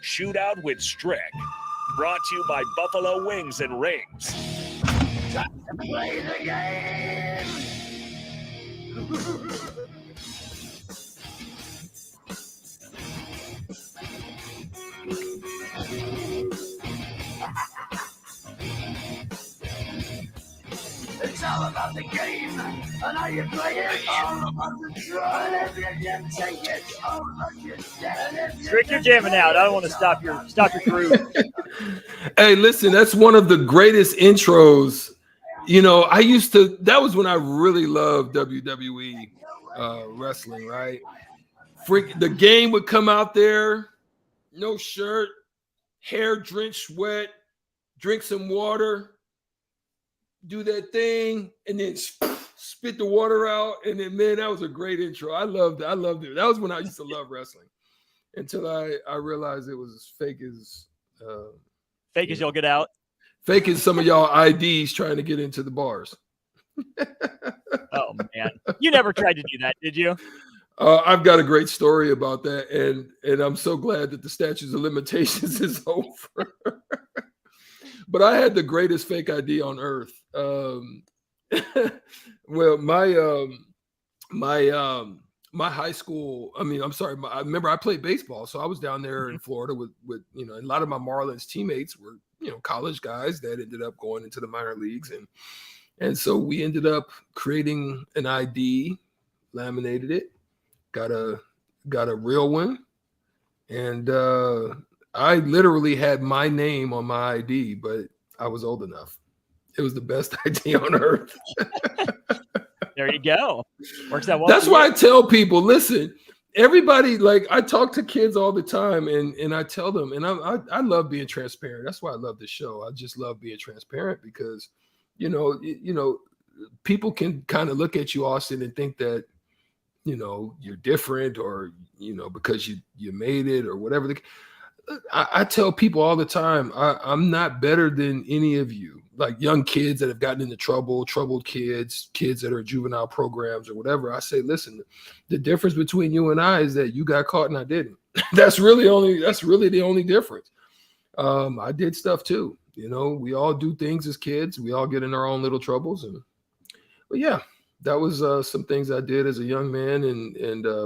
Shootout with Strick. Brought to you by Buffalo Wings and Rings. Time to play the game! It's all about the game and how you play it. All about the try. If you can take it, all about your stand. Strick, you're jamming out. I don't want to stop your groove. Hey, listen, that's one of the greatest intros. You know, that was when I really loved WWE wrestling, right? The game would come out there, no shirt, hair drenched wet, drink some water, do that thing, and then spit the water out. And then, man, that was a great intro. I loved it. That was when I used to love wrestling until I realized it was as fake as you'll get out. Fake as some of y'all IDs trying to get into the bars. Oh, man. You never tried to do that, did you? I've got a great story about that, and I'm so glad that the statute of limitations is over. but I had the greatest fake ID on earth. Well, my high school, I remember I played baseball, so I was down there in Florida with a lot of my Marlins teammates were college guys that ended up going into the minor leagues, and so we ended up creating an ID, laminated it, got a real one, and I literally had my name on my ID, but I was old enough. It was the best ID on earth. There you go. Works out well. That's why I tell people, listen, everybody, like I talk to kids all the time and I tell them, and I love being transparent. That's why I love this show. I just love being transparent because, people can kind of look at you, Austin, and think that, you're different or, because you made it or whatever. I tell people all the time, I'm not better than any of you, like young kids that have gotten into trouble, troubled kids that are in juvenile programs or whatever. I say, listen, the difference between you and I is that you got caught and I didn't. That's really the only difference. I did stuff too. We all do things as kids. We all get in our own little troubles. But yeah, that was some things I did as a young man,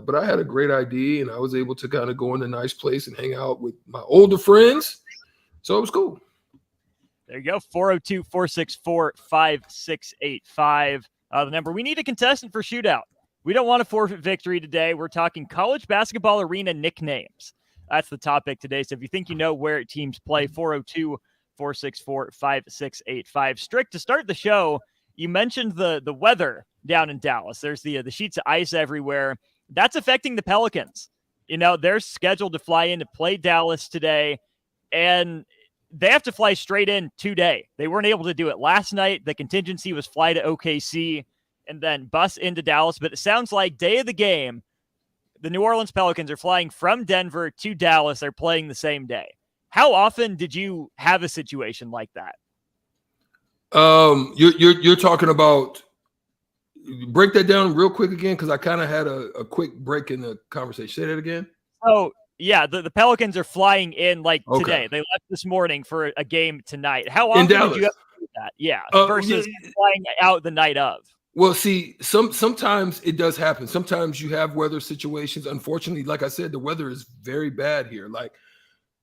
but I had a great ID, and I was able to kind of go in a nice place and hang out with my older friends, so it was cool. There you go, 402-464-5685. The number. We need a contestant for shootout. We don't want to forfeit victory today. We're talking college basketball arena nicknames. That's the topic today. So if you think you know where teams play, 402-464-5685. Strick, to start the show, you mentioned the weather down in Dallas. There's the sheets of ice everywhere. That's affecting the Pelicans. They're scheduled to fly in to play Dallas today, and they have to fly straight in today. They weren't able to do it last night. The contingency was fly to OKC and then bus into Dallas. But it sounds like day of the game, the New Orleans Pelicans are flying from Denver to Dallas. They're playing the same day. How often did you have a situation like that? You're talking about, break that down real quick again, because I kind of had a quick break in the conversation. Say that again. Oh, yeah, the Pelicans are flying in today. Okay. They left this morning for a game tonight. How often did you have to do that? Yeah, versus flying out the night of. Well, see, sometimes it does happen. Sometimes you have weather situations. Unfortunately, like I said, the weather is very bad here. Like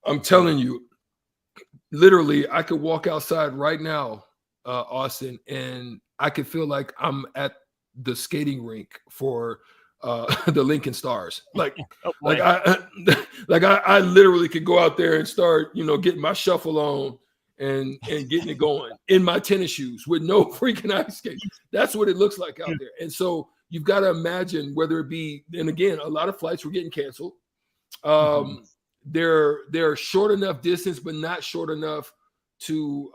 I'm telling you, literally, I could walk outside right now, Austin, and I could feel like I'm at the skating rink for the Lincoln Stars. Like, I literally could go out there and start, getting my shuffle on and getting it going in my tennis shoes with no freaking ice skates. That's what it looks like out there. And so you've got to imagine whether it be, and again, a lot of flights were getting canceled. They're short enough distance, but not short enough to,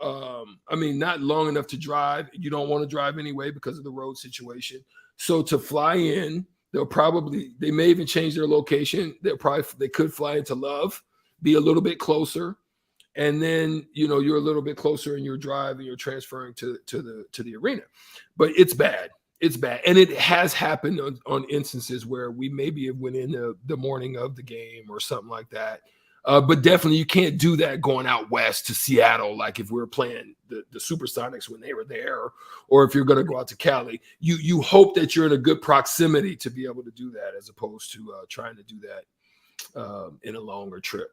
not long enough to drive. You don't want to drive anyway because of the road situation. So to fly in, they may even change their location. They could fly into Love, be a little bit closer. And then, you're a little bit closer in your drive and you're transferring to the arena. But it's bad. It's bad. And it has happened on instances where we maybe have went in the morning of the game or something like that. But definitely you can't do that going out west to Seattle, like if we were playing the Supersonics when they were there, or if you're going to go out to Cali. You hope that you're in a good proximity to be able to do that, as opposed to trying to do that in a longer trip.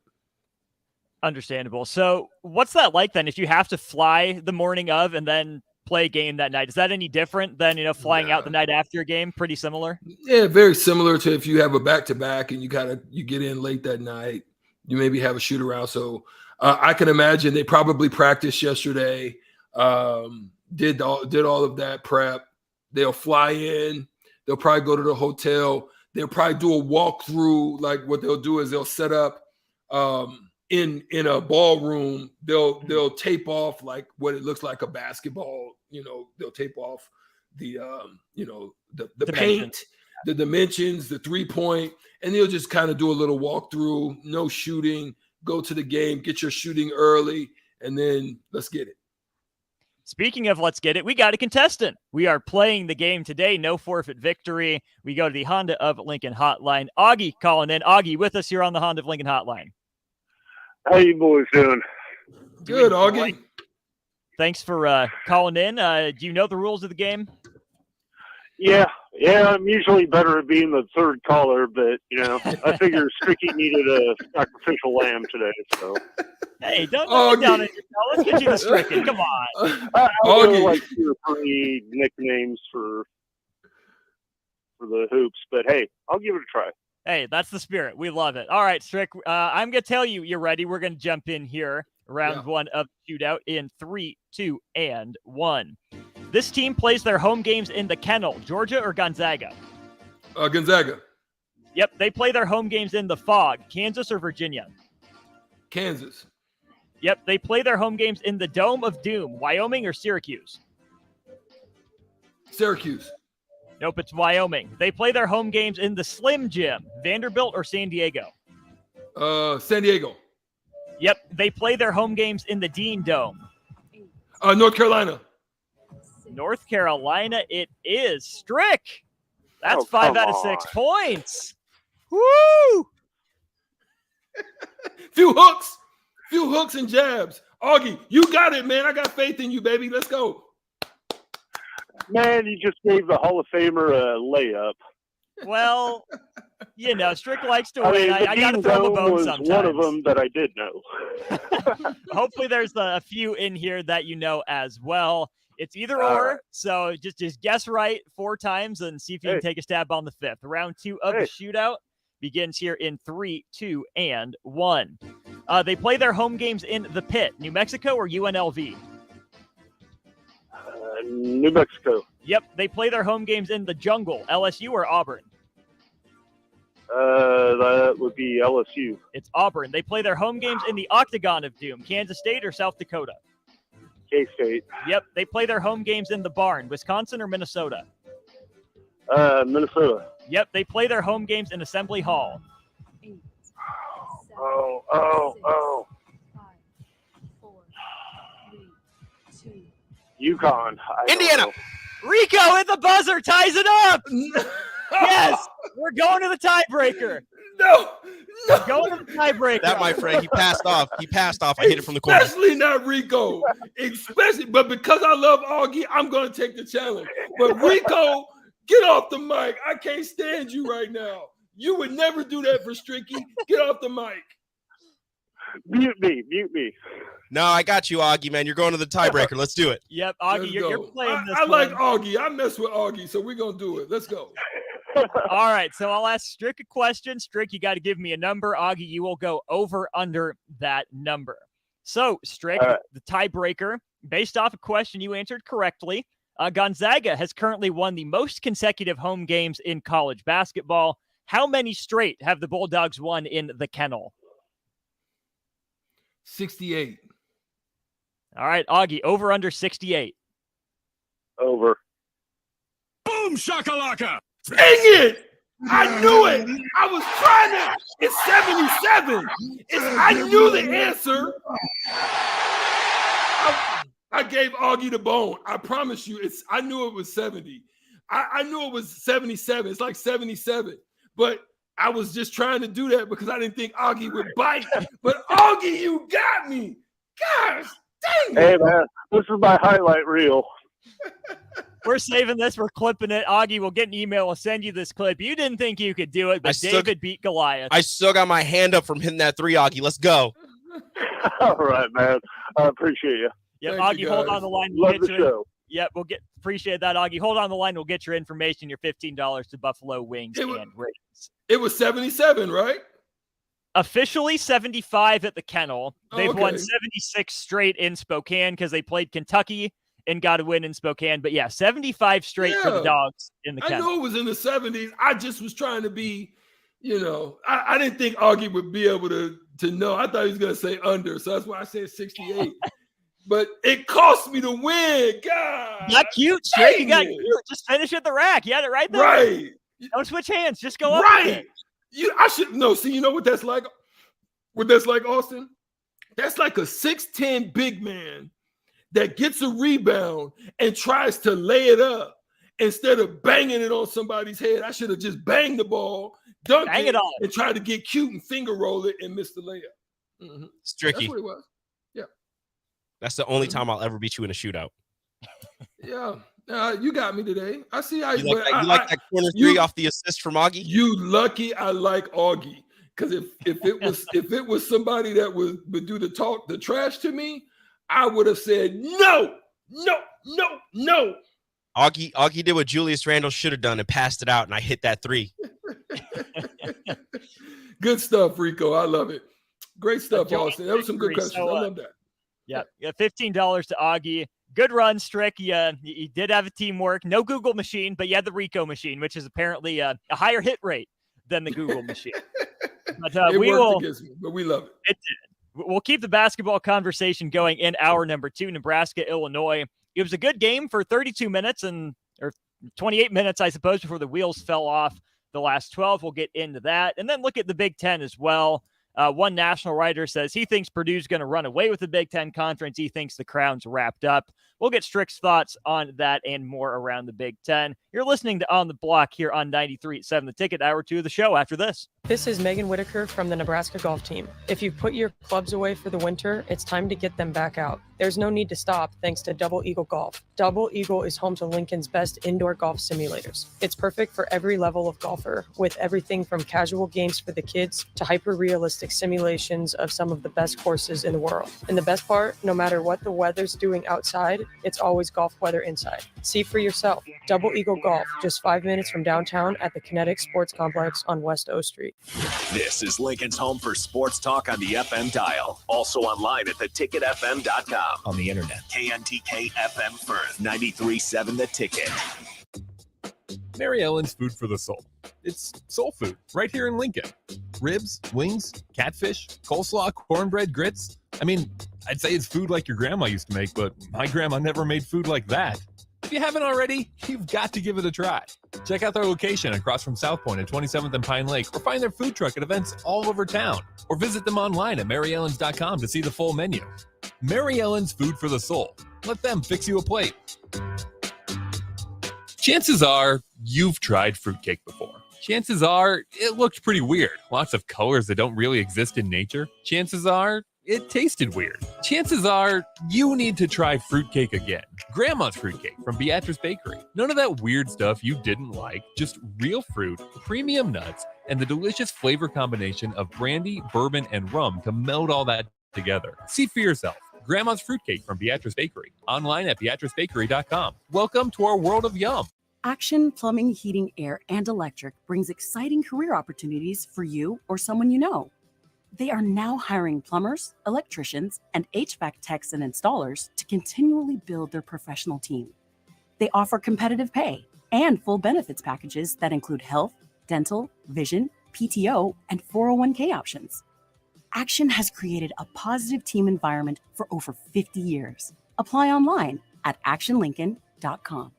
Understandable. So what's that like then if you have to fly the morning of and then play a game that night? Is that any different than, flying out the night after a game? Pretty similar? Yeah, very similar to if you have a back-to-back and you get in late that night. You maybe have a shoot around. So I can imagine they probably practiced yesterday, did all of that prep. They'll fly in. They'll probably go to the hotel. They'll probably do a walkthrough. Like what they'll do is they'll set up in a ballroom. They'll tape off like what it looks like a basketball. They'll tape off the paint, the dimensions, the 3-point, and they'll just kind of do a little walkthrough, no shooting, go to the game, get your shooting early, and then let's get it. Speaking of let's get it, we got a contestant. We are playing the game today, no forfeit victory. We go to the Honda of Lincoln hotline. Augie calling in. Augie with us here on the Honda of Lincoln hotline. How you boys doing? Good, Augie. Thanks for calling in. Do you know the rules of the game? Yeah, I'm usually better at being the third caller, but, I figure Stricky needed a sacrificial lamb today, so. Hey, don't look down on yourself. Let's get you the Stricken. Come on. I'll go like 2 or 3 nicknames for the hoops, but hey, I'll give it a try. Hey, that's the spirit. We love it. All right, Strick, I'm going to tell you you're ready. We're going to jump in here. Round 1 of shootout in 3, 2, and 1. This team plays their home games in the Kennel, Georgia or Gonzaga? Gonzaga. Yep, they play their home games in the Fog, Kansas or Virginia? Kansas. Yep, they play their home games in the Dome of Doom, Wyoming or Syracuse? Syracuse. Nope, it's Wyoming. They play their home games in the Slim Gym, Vanderbilt or San Diego? San Diego. Yep, they play their home games in the Dean Dome. North Carolina. North Carolina it is. Strick. That's 5 out of 6 points. Woo! Few hooks and jabs. Augie, you got it, man. I got faith in you, baby. Let's go. Man, you just gave the Hall of Famer a layup. Well, Strick likes to win. I got to throw him a bone sometimes. One of them that I did know. Hopefully there's a few in here that you know as well. It's either or, right. So just guess right 4 times and see if you can take a stab on the 5th. Round 2 of the shootout begins here in 3, 2, and 1. They play their home games in the Pit, New Mexico or UNLV? New Mexico. Yep, they play their home games in the Jungle, LSU or Auburn? That would be LSU. It's Auburn. They play their home games in the Octagon of Doom, Kansas State or South Dakota? K-State. Yep, they play their home games in the Barn, Wisconsin or Minnesota? Minnesota. Yep, they play their home games in Assembly Hall. UConn. Indiana. Rico at the buzzer ties it up. Yes, we're going to the tiebreaker. No. We're going to the tiebreaker. That, my friend, he passed off. I hit it from the corner. Especially not Rico. But because I love Augie, I'm going to take the challenge. But Rico, get off the mic. I can't stand you right now. You would never do that for Stricky. Get off the mic. Mute me. No, I got you, Augie, man. You're going to the tiebreaker. Let's do it. Yep, Augie, you're playing this I one. like Augie. I mess with Augie, so we're going to do it. Let's go. All right, so I'll ask Strick a question. Strick, you got to give me a number. Augie, you will go over under that number. So, Strick, the tiebreaker, based off a question you answered correctly, Gonzaga has currently won the most consecutive home games in college basketball. How many straight have the Bulldogs won in the Kennel? 68. All right, Augie, over under 68. Over. Boom shakalaka. Dang it! I knew it. I was trying to. It's 77. I knew the answer. I gave Augie the bone. I promise you. I knew it was 70. I knew it was 77. It's like 77. But I was just trying to do that because I didn't think Augie would bite. But Augie, you got me. Gosh, dang it. Hey, man, this is my highlight reel. We're saving this. We're clipping it. Augie, we'll get an email. We'll send you this clip. You didn't think you could do it, but David beat Goliath. I still got my hand up from hitting that 3, Augie. Let's go. All right, man. I appreciate you. Yep, Augie, hold on the line. Love the show. Yep, appreciate that, Augie. Hold on the line. We'll get your information, your $15 to Buffalo Wings and Rings. It was 77, right? Officially 75 at the Kennel. They've won 76 straight in Spokane because they played Kentucky and got a win in Spokane. But yeah, 75 straight for the Dogs in the Kennel. I know it was in the 70s. I just was trying to be, I didn't think Augie would be able to know. I thought he was going to say under. So that's why I said 68. But it cost me to win. God. Not cute, Shay. You got cute. Just finish at the rack. You had it right there. Right. Don't switch hands. Just go up. Right. I should know. See, you know what that's like? What that's like, Austin? That's like a 6'10" big man that gets a rebound and tries to lay it up instead of banging it on somebody's head. I should have just banged the ball, dunked it, and tried to get cute and finger roll it and miss the layup. Mm-hmm. It's tricky. That's what it was. Yeah. That's the only time I'll ever beat you in a shootout. Yeah. You got me today. I see how You like that corner three off the assist from Augie? You lucky I like Augie. Because if it was somebody that would do the trash to me, I would have said no. Augie did what Julius Randle should have done and passed it out, and I hit that three. Good stuff, Rico. I love it. Great stuff, Austin. That was some good questions. I love that. Yeah, $15 to Augie. Good run, Strick. You did have a teamwork. No Google machine, but you had the Rico machine, which is apparently a higher hit rate than the Google machine. But it worked against me, but we love it. It did. We'll keep the basketball conversation going in hour number 2, Nebraska, Illinois. It was a good game for 32 minutes or 28 minutes, I suppose, before the wheels fell off the last 12. We'll get into that. And then look at the Big Ten as well. One national writer says he thinks Purdue's going to run away with the Big Ten Conference. He thinks the crown's wrapped up. We'll get Strick's thoughts on that and more around the Big Ten. You're listening to On the Block here on 93.7 The Ticket, hour 2 of the show after this. This is Megan Whitaker from the Nebraska golf team. If you've put your clubs away for the winter, it's time to get them back out. There's no need to stop thanks to Double Eagle Golf. Double Eagle is home to Lincoln's best indoor golf simulators. It's perfect for every level of golfer, with everything from casual games for the kids to hyper-realistic simulations of some of the best courses in the world. And the best part, no matter what the weather's doing outside, it's always golf weather inside. See for yourself. Double Eagle Golf, just 5 minutes from downtown at the Kinetic Sports Complex on West O Street. This is Lincoln's home for sports talk on the FM dial. Also online at theticketfm.com. On the internet. KNTK FM Firth, 93.7 The Ticket. Mary Ellen's Food for the Soul. It's soul food right here in Lincoln. Ribs, wings, catfish, coleslaw, cornbread, grits. I mean, I'd say it's food like your grandma used to make, but my grandma never made food like that. If you haven't already, you've got to give it a try. Check out their location across from South Point at 27th and Pine Lake, or find their food truck at events all over town, or visit them online at maryellens.com to see the full menu. Mary Ellen's Food for the Soul. Let them fix you a plate. Chances are you've tried fruitcake before. Chances are it looked pretty weird. Lots of colors that don't really exist in nature. Chances are it tasted weird. Chances are you need to try fruitcake again. Grandma's fruitcake from Beatrice Bakery. None of that weird stuff you didn't like, just real fruit, premium nuts, and the delicious flavor combination of brandy, bourbon, and rum to meld all that together. See for yourself. Grandma's fruitcake from Beatrice Bakery. Online at beatricebakery.com. Welcome to our world of yum. Action Plumbing, Heating, Air, and Electric brings exciting career opportunities for you or someone you know. They are now hiring plumbers, electricians, and HVAC techs and installers to continually build their professional team. They offer competitive pay and full benefits packages that include health, dental, vision, PTO, and 401k options. Action has created a positive team environment for over 50 years. Apply online at actionlincoln.com.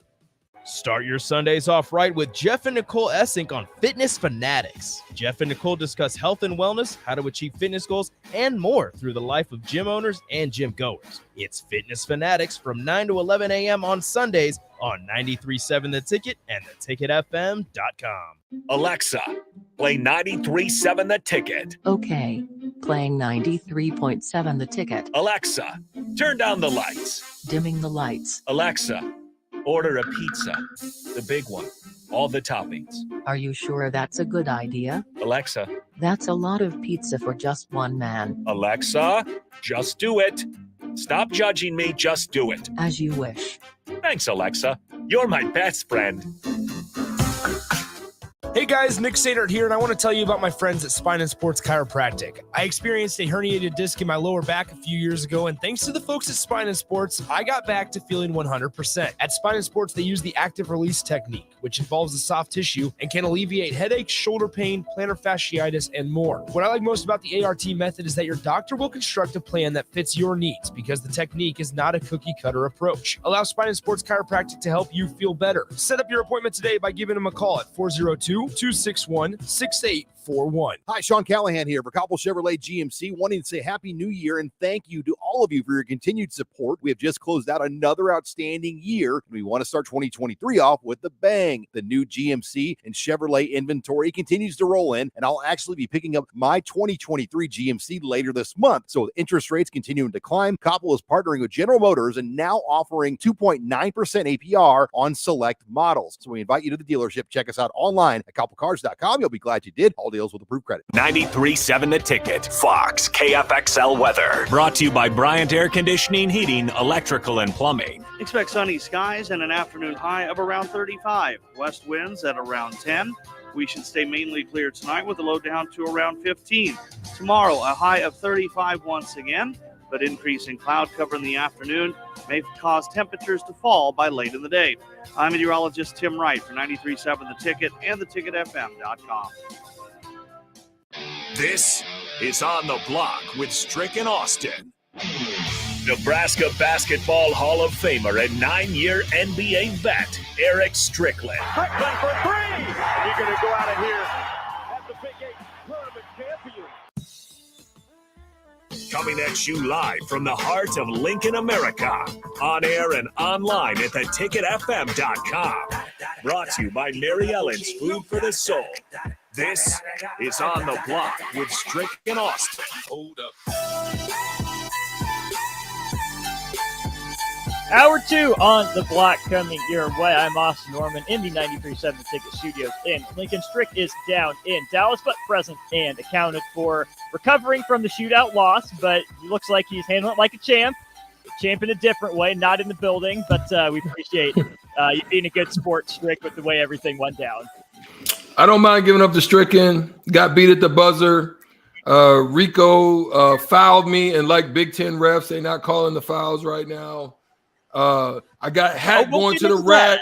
Start your Sundays off right with Jeff and Nicole Essink on Fitness Fanatics. Jeff and Nicole discuss health and wellness, how to achieve fitness goals, and more through the life of gym owners and gym goers. It's Fitness Fanatics from 9 to 11 a.m. on Sundays on 93.7 The Ticket and theticketfm.com. Alexa, play 93.7 The Ticket. Okay, playing 93.7 The Ticket. Alexa, turn down the lights. Dimming the lights. Alexa, order a pizza, the big one, all the toppings. Are you sure that's a good idea? Alexa. That's a lot of pizza for just one man. Alexa, just do it. Stop judging me, just do it. As you wish. Thanks, Alexa. You're my best friend. Hey guys, Nick Sadert here, and I want to tell you about my friends at Spine and Sports Chiropractic. I experienced a herniated disc in my lower back a few years ago, and thanks to the folks at Spine and Sports, I got back to feeling 100%. At Spine and Sports, they use the active release technique, which involves the soft tissue and can alleviate headaches, shoulder pain, plantar fasciitis, and more. What I like most about the ART method is that your doctor will construct a plan that fits your needs because the technique is not a cookie-cutter approach. Allow Spine and Sports Chiropractic to help you feel better. Set up your appointment today by giving them a call at 402-261-6845 841. Hi, Sean Callahan here for Copple Chevrolet GMC, wanting to say Happy New Year and thank you to all of you for your continued support. We have just closed out another outstanding year, and we want to start 2023 off with a bang. The new GMC and Chevrolet inventory continues to roll in, and I'll actually be picking up my 2023 GMC later this month. So with interest rates continuing to climb, Copple is partnering with General Motors and now offering 2.9% APR on select models. So we invite you to the dealership. Check us out online at copplecars.com. You'll be glad you did. All deals with approved credit. 93.7 The Ticket, Fox, KFXL weather. Brought to you by Bryant Air Conditioning, Heating, Electrical, and Plumbing. Expect sunny skies and an afternoon high of around 35. West winds at around 10. We should stay mainly clear tonight with a low down to around 15. Tomorrow, a high of 35 once again, but increasing cloud cover in the afternoon may cause temperatures to fall by late in the day. I'm meteorologist Tim Wright for 93.7 The Ticket and theticketfm.com. This is On the Block with Strick and Austin. Nebraska Basketball Hall of Famer and 9-year NBA vet, Eric Strickland. Strickland for three! You're going to go out of here as the Big 8 tournament champion. Coming at you live from the heart of Lincoln, America. On air and online at theticketfm.com. Brought to you by Mary Ellen's Food for the Soul. This is On the Block with Strick and Austin. Hold up. Hour 2 on the block coming your way. I'm Austin Norman in the 93.7 The Ticket Studios in Lincoln. Strick is down in Dallas, but present and accounted for, recovering from the shootout loss, but it looks like he's handling it like a champ in a different way, not in the building, but we appreciate you being a good sport, Strick, with the way everything went down. I don't mind giving up the Stricken. Got beat at the buzzer. Rico fouled me, and like Big Ten refs, they're not calling the fouls right now. I got hacked going to the rack.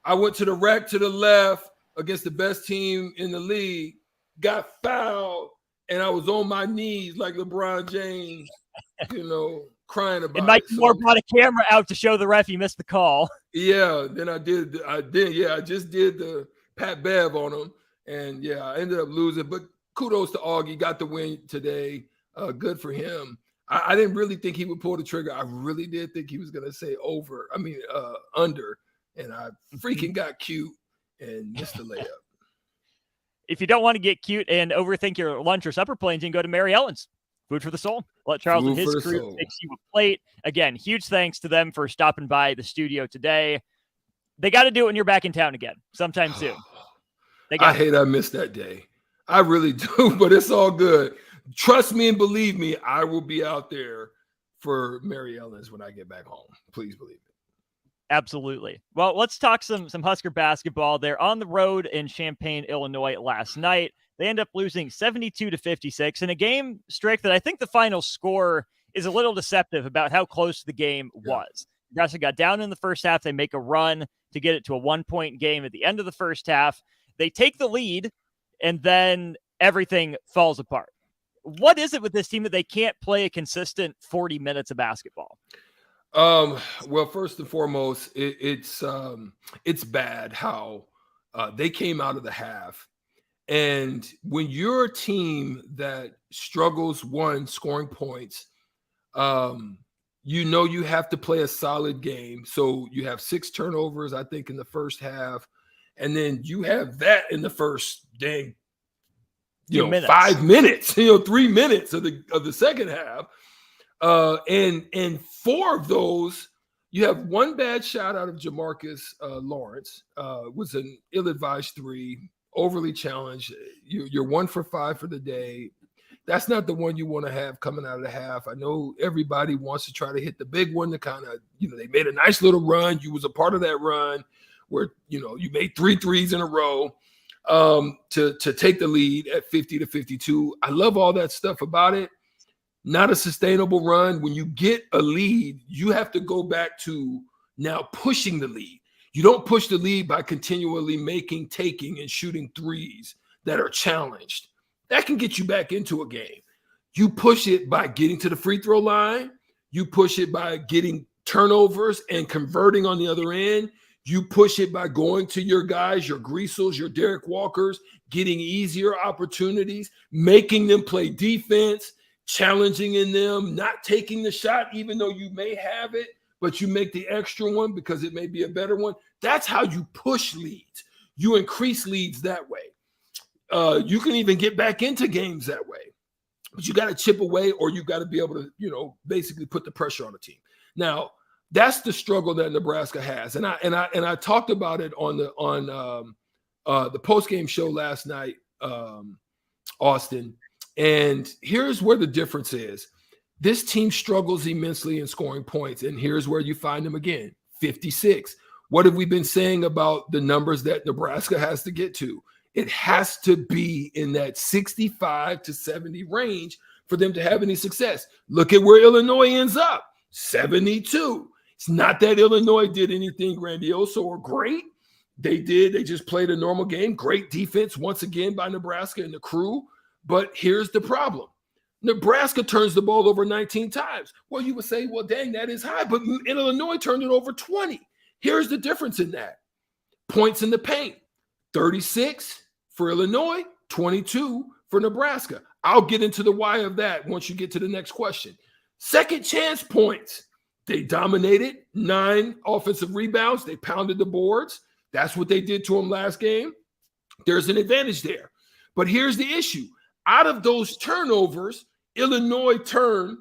I went to the rack to the left against the best team in the league, got fouled, and I was on my knees like LeBron James, crying about it. And Mike Moore brought a camera out to show the ref he missed the call. Yeah, then I did. I just did the Pat Bev on him, and I ended up losing. But kudos to Augie, got the win today. Good for him. I didn't really think he would pull the trigger. I really did think he was going to say under, and I freaking got cute and missed the layup. If you don't want to get cute and overthink your lunch or supper plans, you can go to Mary Ellen's Food for the Soul. Let Charles and his crew fix you a plate. Again, huge thanks to them for stopping by the studio today. They got to do it when you're back in town again sometime soon. I hate I missed that day. I really do, but it's all good. Trust me and believe me, I will be out there for Mary Ellen's when I get back home. Please believe it. Absolutely. Well, let's talk some Husker basketball. They're on the road in Champaign, Illinois last night. They end up losing 72-56 in a game, Strick, that I think the final score is a little deceptive about how close the game was. Nebraska got down in the first half. They make a run to get it to a 1-point game at the end of the first half. They take the lead, and then everything falls apart. What is it with this team that they can't play a consistent 40 minutes of basketball? Well, first and foremost, it's bad how they came out of the half. And when you're a team that struggles, scoring points, you have to play a solid game. So you have 6 turnovers, I think, in the first half. And then you have that in the first 5 minutes, 3 minutes of the second half. And 4 of those, you have one bad shot out of Jamarcus Lawrence, was an ill-advised 3, overly challenged. You're 1 for 5 for the day. That's not the one you want to have coming out of the half. I know everybody wants to try to hit the big one to kind of, they made a nice little run. You was a part of that run where, you made 3 threes in a row to take the lead at 50-52. I love all that stuff about it. Not a sustainable run. When you get a lead, you have to go back to now pushing the lead. You don't push the lead by continually taking and shooting threes that are challenged. That can get you back into a game. You push it by getting to the free throw line. You push it by getting turnovers and converting on the other end. You push it by going to your guys, your Greasels, your Derek Walkers, getting easier opportunities, making them play defense, challenging in them, not taking the shot, even though you may have it, but you make the extra one because it may be a better one. That's how you push leads. You increase leads that way. You can even get back into games that way. But you got to chip away, or you got to be able to, basically put the pressure on the team. Now, that's the struggle that Nebraska has, and I talked about it on the post-game show last night, Austin. And here's where the difference is: this team struggles immensely in scoring points, and here's where you find them again: 56. What have we been saying about the numbers that Nebraska has to get to? It has to be in that 65 to 70 range for them to have any success. Look at where Illinois ends up: 72. It's not that Illinois did anything grandiose or great. They just played a normal game. Great defense once again by Nebraska and the crew. But here's the problem. Nebraska turns the ball over 19 times. Well, you would say, well, dang, that is high. But Illinois turned it over 20. Here's the difference in that. Points in the paint: 36 for Illinois, 22 for Nebraska. I'll get into the why of that once you get to the next question. Second chance points: they dominated, 9 offensive rebounds. They pounded the boards. That's what they did to them last game. There's an advantage there. But here's the issue. Out of those turnovers, Illinois turned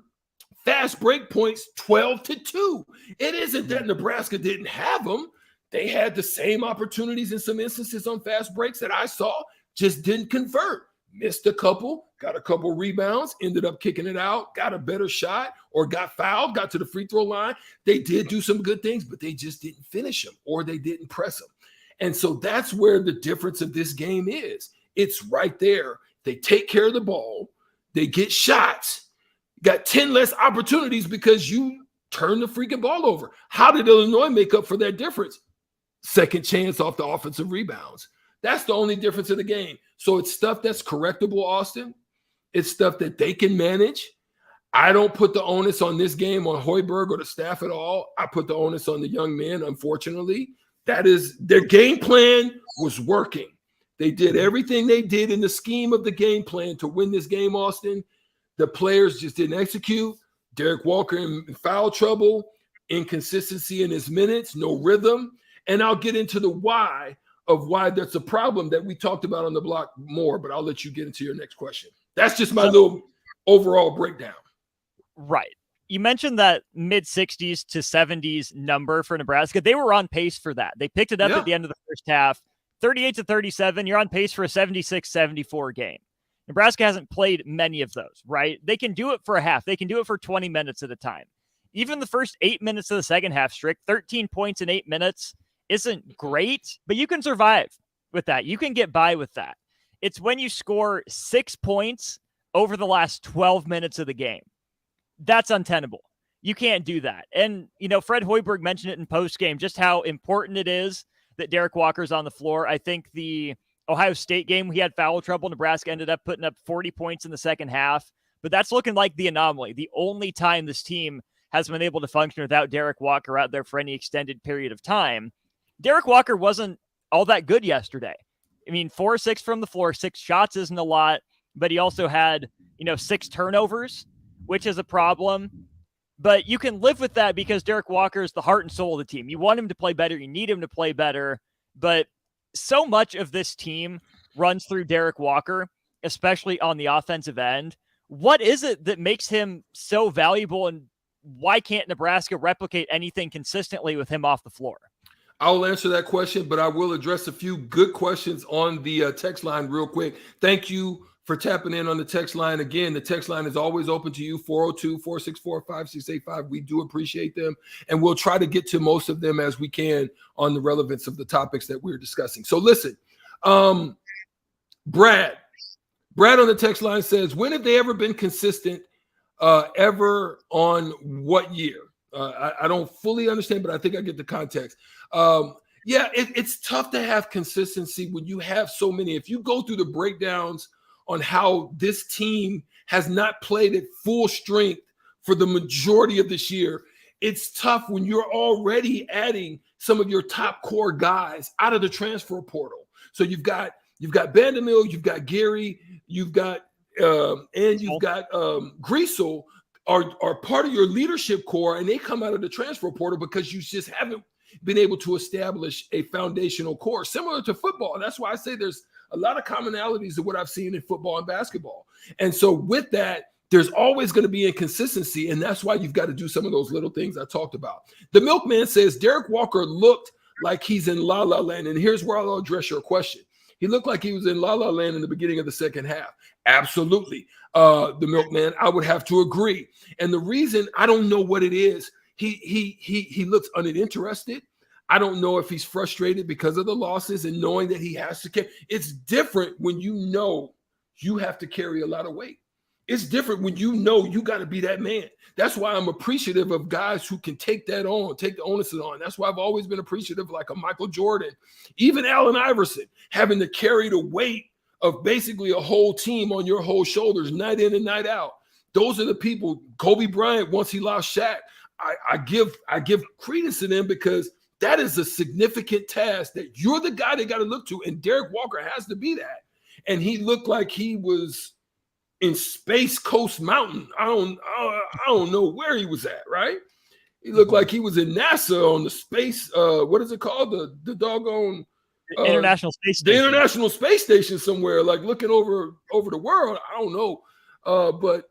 fast break points 12-2. It isn't that Nebraska didn't have them. They had the same opportunities in some instances on fast breaks that I saw, just didn't convert. Missed a couple, got a couple rebounds, ended up kicking it out, got a better shot, or got fouled, got to the free throw line. They did do some good things, but they just didn't finish them, or they didn't press them. And so that's where the difference of this game is. It's right there. They take care of the ball. They get shots. Got 10 less opportunities because you turn the freaking ball over. How did Illinois make up for that difference? Second chance off the offensive rebounds. That's the only difference in the game. So it's stuff that's correctable, Austin. It's stuff that they can manage. I don't put the onus on this game on Hoiberg or the staff at all. I put the onus on the young men, unfortunately. That is, their game plan was working. They did everything they did in the scheme of the game plan to win this game, Austin. The players just didn't execute. Derek Walker in foul trouble, inconsistency in his minutes, no rhythm. And I'll get into the why of why that's a problem that we talked about on the block more, but I'll let you get into your next question. That's just my little overall breakdown. Right. You mentioned that mid-60s to 70s number for Nebraska. They were on pace for that. They picked it up at the end of the first half. 38-37, you're on pace for a 76-74 game. Nebraska hasn't played many of those, right? They can do it for a half. They can do it for 20 minutes at a time. Even the first 8 minutes of the second half, Strick, 13 points in 8 minutes isn't great, but you can survive with that. You can get by with that. It's when you score 6 points over the last 12 minutes of the game. That's untenable. You can't do that. And, Fred Hoiberg mentioned it in postgame, just how important it is that Derek Walker's on the floor. I think the Ohio State game, he had foul trouble. Nebraska ended up putting up 40 points in the second half, but that's looking like the anomaly. The only time this team has been able to function without Derek Walker out there for any extended period of time. Derek Walker wasn't all that good yesterday. 4-6 from the floor, 6 shots isn't a lot, but he also had, 6 turnovers, which is a problem. But you can live with that because Derek Walker is the heart and soul of the team. You want him to play better. You need him to play better. But so much of this team runs through Derek Walker, especially on the offensive end. What is it that makes him so valuable, and why can't Nebraska replicate anything consistently with him off the floor? I'll answer that question, but I will address a few good questions on the text line real quick. Thank you for tapping in on the text line. Again, the text line is always open to you, 402-464-5685. We do appreciate them, and we'll try to get to most of them as we can on the relevance of the topics that we're discussing. So listen, Brad on the text line says, when have they ever been consistent, ever on what year? I don't fully understand, but I think I get the context. It's tough to have consistency when you have so many. If you go through the breakdowns on how this team has not played at full strength for the majority of this year, it's tough when you're already adding some of your top core guys out of the transfer portal. So you've got Vandermill, you've got Gary, you've got Greasel are part of your leadership core, and they come out of the transfer portal because you just haven't been able to establish a foundational core similar to football. And that's why I say there's a lot of commonalities of what I've seen in football and basketball. And so with that, there's always going to be inconsistency, and that's why you've got to do some of those little things I talked about. The Milkman says Derek Walker looked like he's in La La Land, and here's where I'll address your question. He looked like he was in La La Land in the beginning of the second half. Absolutely. The Milkman, I would have to agree. And the reason, I don't know what it is, he looks uninterested. I don't know if he's frustrated because of the losses and knowing that he has to carry. It's different when you know you have to carry a lot of weight. It's different when you know you got to be that man. That's why I'm appreciative of guys who can take that on, take the onus on. That's why I've always been appreciative, like a Michael Jordan, even Allen Iverson, having to carry the weight of basically a whole team on your whole shoulders, night in and night out. Those are the people. Kobe Bryant, once he lost Shaq, I give credence to them because that is a significant task that you're the guy they got to look to, and Derek Walker has to be that. And he looked like he was in Space Coast Mountain. I don't know where he was at, right? He looked like he was in NASA on the space, what is it called? The doggone International Space Station. The International Space Station somewhere, like looking over the world. I don't know. But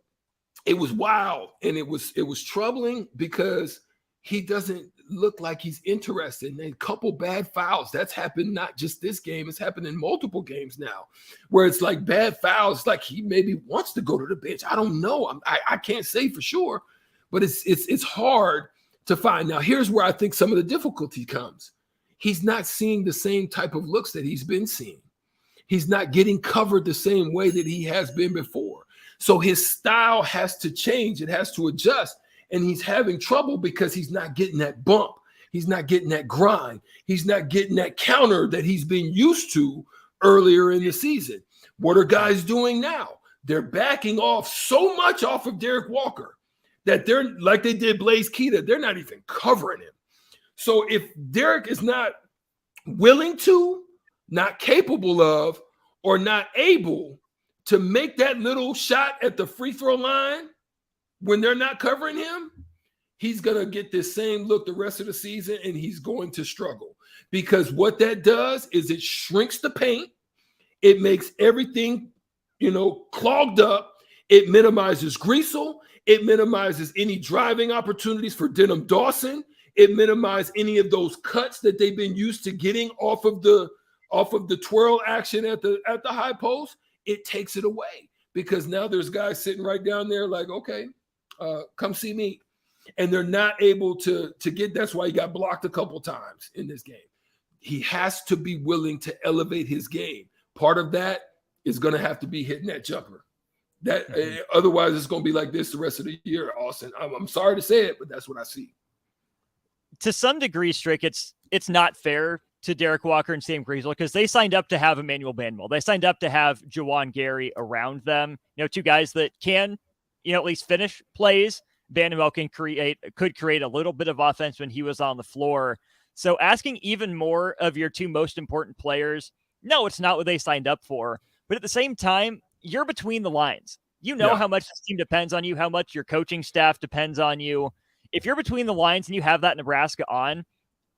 it was wild, and it was troubling because he doesn't look like he's interested. And a couple bad fouls. That's happened not just this game, it's happened in multiple games now, where it's like bad fouls, like he maybe wants to go to the bench. I don't know. I can't say for sure, but it's hard to find. Now, here's where I think some of the difficulty comes. He's not seeing the same type of looks that he's been seeing. He's not getting covered the same way that he has been before. So his style has to change. It has to adjust. And he's having trouble because he's not getting that bump. He's not getting that grind. He's not getting that counter that he's been used to earlier in the season. What are guys doing now? They're backing off so much off of Derek Walker that they're like they did Blaze Keita. They're not even covering him. So if Derek is not willing to, not capable of, or not able to make that little shot at the free throw line when they're not covering him, he's going to get this same look the rest of the season, and he's going to struggle. Because what that does is it shrinks the paint. It makes everything, clogged up. It minimizes Greasel. It minimizes any driving opportunities for Denham Dawson. It minimizes any of those cuts that they've been used to getting off of the twirl action at the high post. It takes it away because now there's guys sitting right down there like, okay, come see me. And they're not able to get, that's why he got blocked a couple times in this game. He has to be willing to elevate his game. Part of that is going to have to be hitting that jumper. Otherwise it's going to be like this the rest of the year, Austin. I'm sorry to say it, but that's what I see. To some degree, Strick, it's not fair to Derek Walker and Sam Greasel because they signed up to have Emmanuel Banwell. They signed up to have Juwan Gary around them. Two guys that can, at least finish plays. Banwell could create a little bit of offense when he was on the floor. So asking even more of your two most important players, no, it's not what they signed up for. But at the same time, you're between the lines. How much this team depends on you, how much your coaching staff depends on you. If you're between the lines and you have that Nebraska on,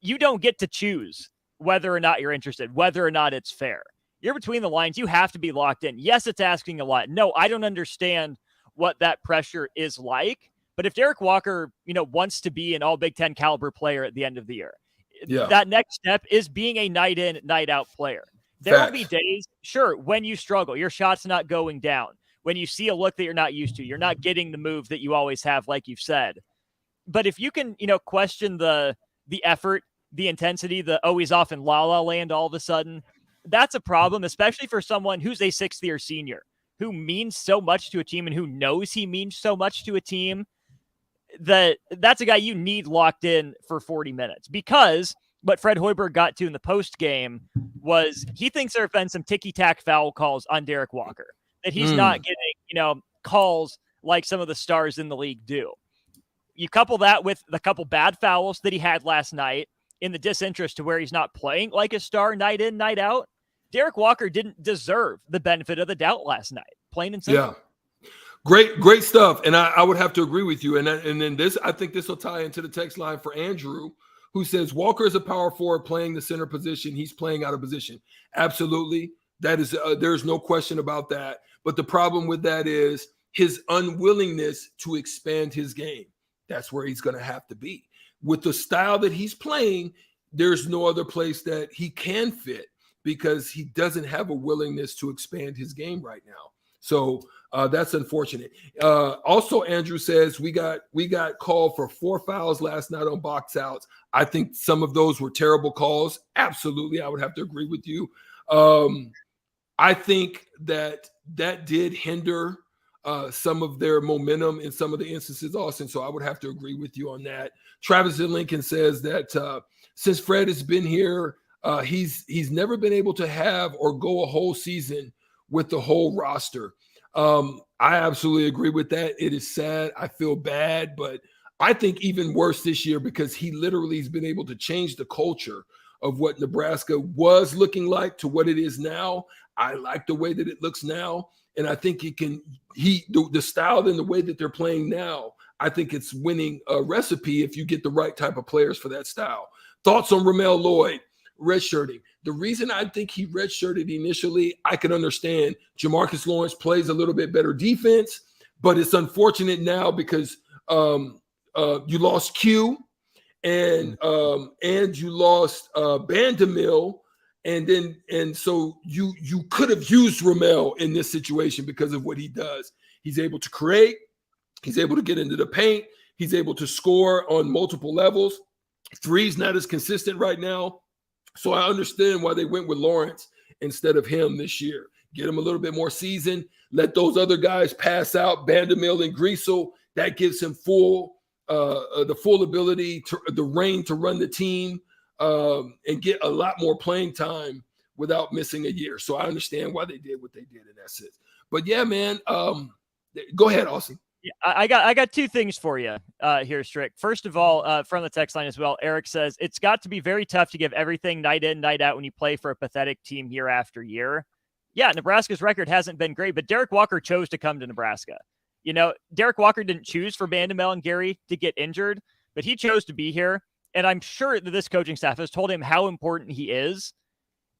you don't get to choose whether or not you're interested, whether or not it's fair. You're between the lines. You have to be locked in. Yes, it's asking a lot. No, I don't understand what that pressure is like. But if Derek Walker, wants to be an all Big Ten caliber player at the end of the year, that next step is being a night in, night out player. There will be days, sure, when you struggle, your shot's not going down. When you see a look that you're not used to, you're not getting the move that you always have, like you've said. But if you can, question the effort, the intensity, he's off in La La Land all of a sudden, that's a problem, especially for someone who's a sixth-year senior, who means so much to a team and who knows he means so much to a team. That's a guy you need locked in for 40 minutes because what Fred Hoiberg got to in the post game was he thinks there have been some ticky-tack foul calls on Derek Walker, that he's not getting, calls like some of the stars in the league do. You couple that with the couple bad fouls that he had last night in the disinterest to where he's not playing like a star night in, night out. Derek Walker didn't deserve the benefit of the doubt last night, plain and simple. Yeah. Great stuff. And I would have to agree with you. And then this, I think this will tie into the text line for Andrew, who says Walker is a power forward playing the center position. He's playing out of position. Absolutely. That is, there's no question about that. But the problem with that is his unwillingness to expand his game. That's where he's going to have to be. With the style that he's playing, there's no other place that he can fit because he doesn't have a willingness to expand his game right now. So that's unfortunate. Also, Andrew says we got called for 4 fouls last night on box outs. I think some of those were terrible calls. Absolutely, I would have to agree with you. I think that did hinder some of their momentum in some of the instances, Austin. So I would have to agree with you on that. Travis in Lincoln says that since Fred has been here, he's never been able to have or go a whole season with the whole roster. I absolutely agree with that. It is sad. I feel bad, but I think even worse this year because he literally has been able to change the culture of what Nebraska was looking like to what it is now. I like the way that it looks now. And I think the style and the way that they're playing now, I think it's winning a recipe if you get the right type of players for that style. Thoughts on Ramel Lloyd redshirting? The reason I think he redshirted initially, I can understand. Jamarcus Lawrence plays a little bit better defense, but it's unfortunate now because you lost Q and you lost Bandamil. And so you could have used Ramel in this situation because of what he does. He's able to create, he's able to get into the paint, he's able to score on multiple levels. Three's not as consistent right now. So I understand why they went with Lawrence instead of him this year. Get him a little bit more season, let those other guys pass out, Bandamil and Griesel. That gives him the full ability, the reign to run the team. And get a lot more playing time without missing a year. So I understand why they did what they did in that sense. But yeah, man, go ahead, Austin. Yeah, I got 2 things for you here, Strick. First of all, from the text line as well, Eric says, it's got to be very tough to give everything night in, night out when you play for a pathetic team year after year. Yeah, Nebraska's record hasn't been great, but Derek Walker chose to come to Nebraska. You know, Derek Walker didn't choose for Bandamel and Gary to get injured, but he chose to be here. And I'm sure that this coaching staff has told him how important he is.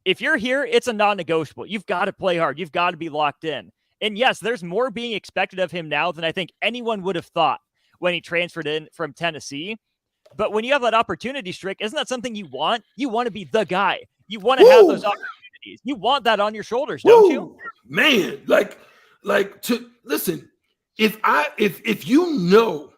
If you're here, it's a non-negotiable. You've got to play hard. You've got to be locked in. And yes, there's more being expected of him now than I think anyone would have thought when he transferred in from Tennessee. But when you have that opportunity, Strick, isn't that something you want? You want to be the guy. You want to have those opportunities. You want that on your shoulders, don't you? Man, like to listen, if you know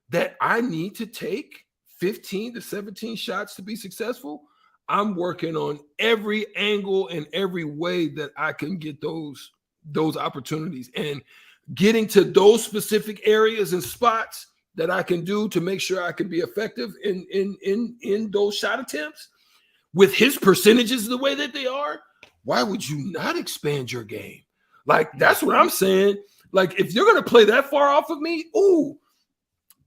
that I need to take 15 to 17 shots to be successful, I'm working on every angle and every way that I can get those opportunities and getting to those specific areas and spots that I can do to make sure I can be effective in those shot attempts. With his percentages the way that they are, why would you not expand your game? Like, that's what I'm saying. Like, if you're going to play that far off of me,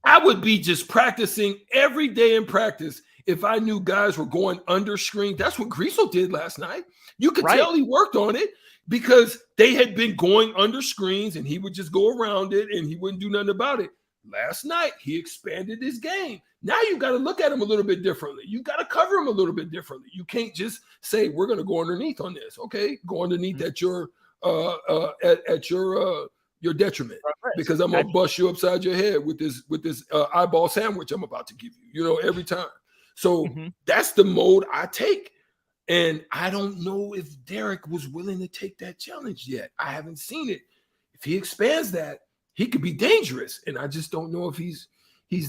I would be just practicing every day in practice if I knew guys were going under screen. That's what Griesel did last night. You could tell he worked on it because they had been going under screens and he would just go around it and he wouldn't do nothing about it. Last night, he expanded his game. Now you got to look at him a little bit differently. You got to cover him a little bit differently. You can't just say, we're going to go underneath on this. Okay, go underneath at your detriment, because I'm gonna bust you upside your head with this eyeball sandwich I'm about to give you, every time. So that's the mode I take. And I don't know if Derek was willing to take that challenge yet. I haven't seen it. If he expands that, he could be dangerous. And I just don't know if he's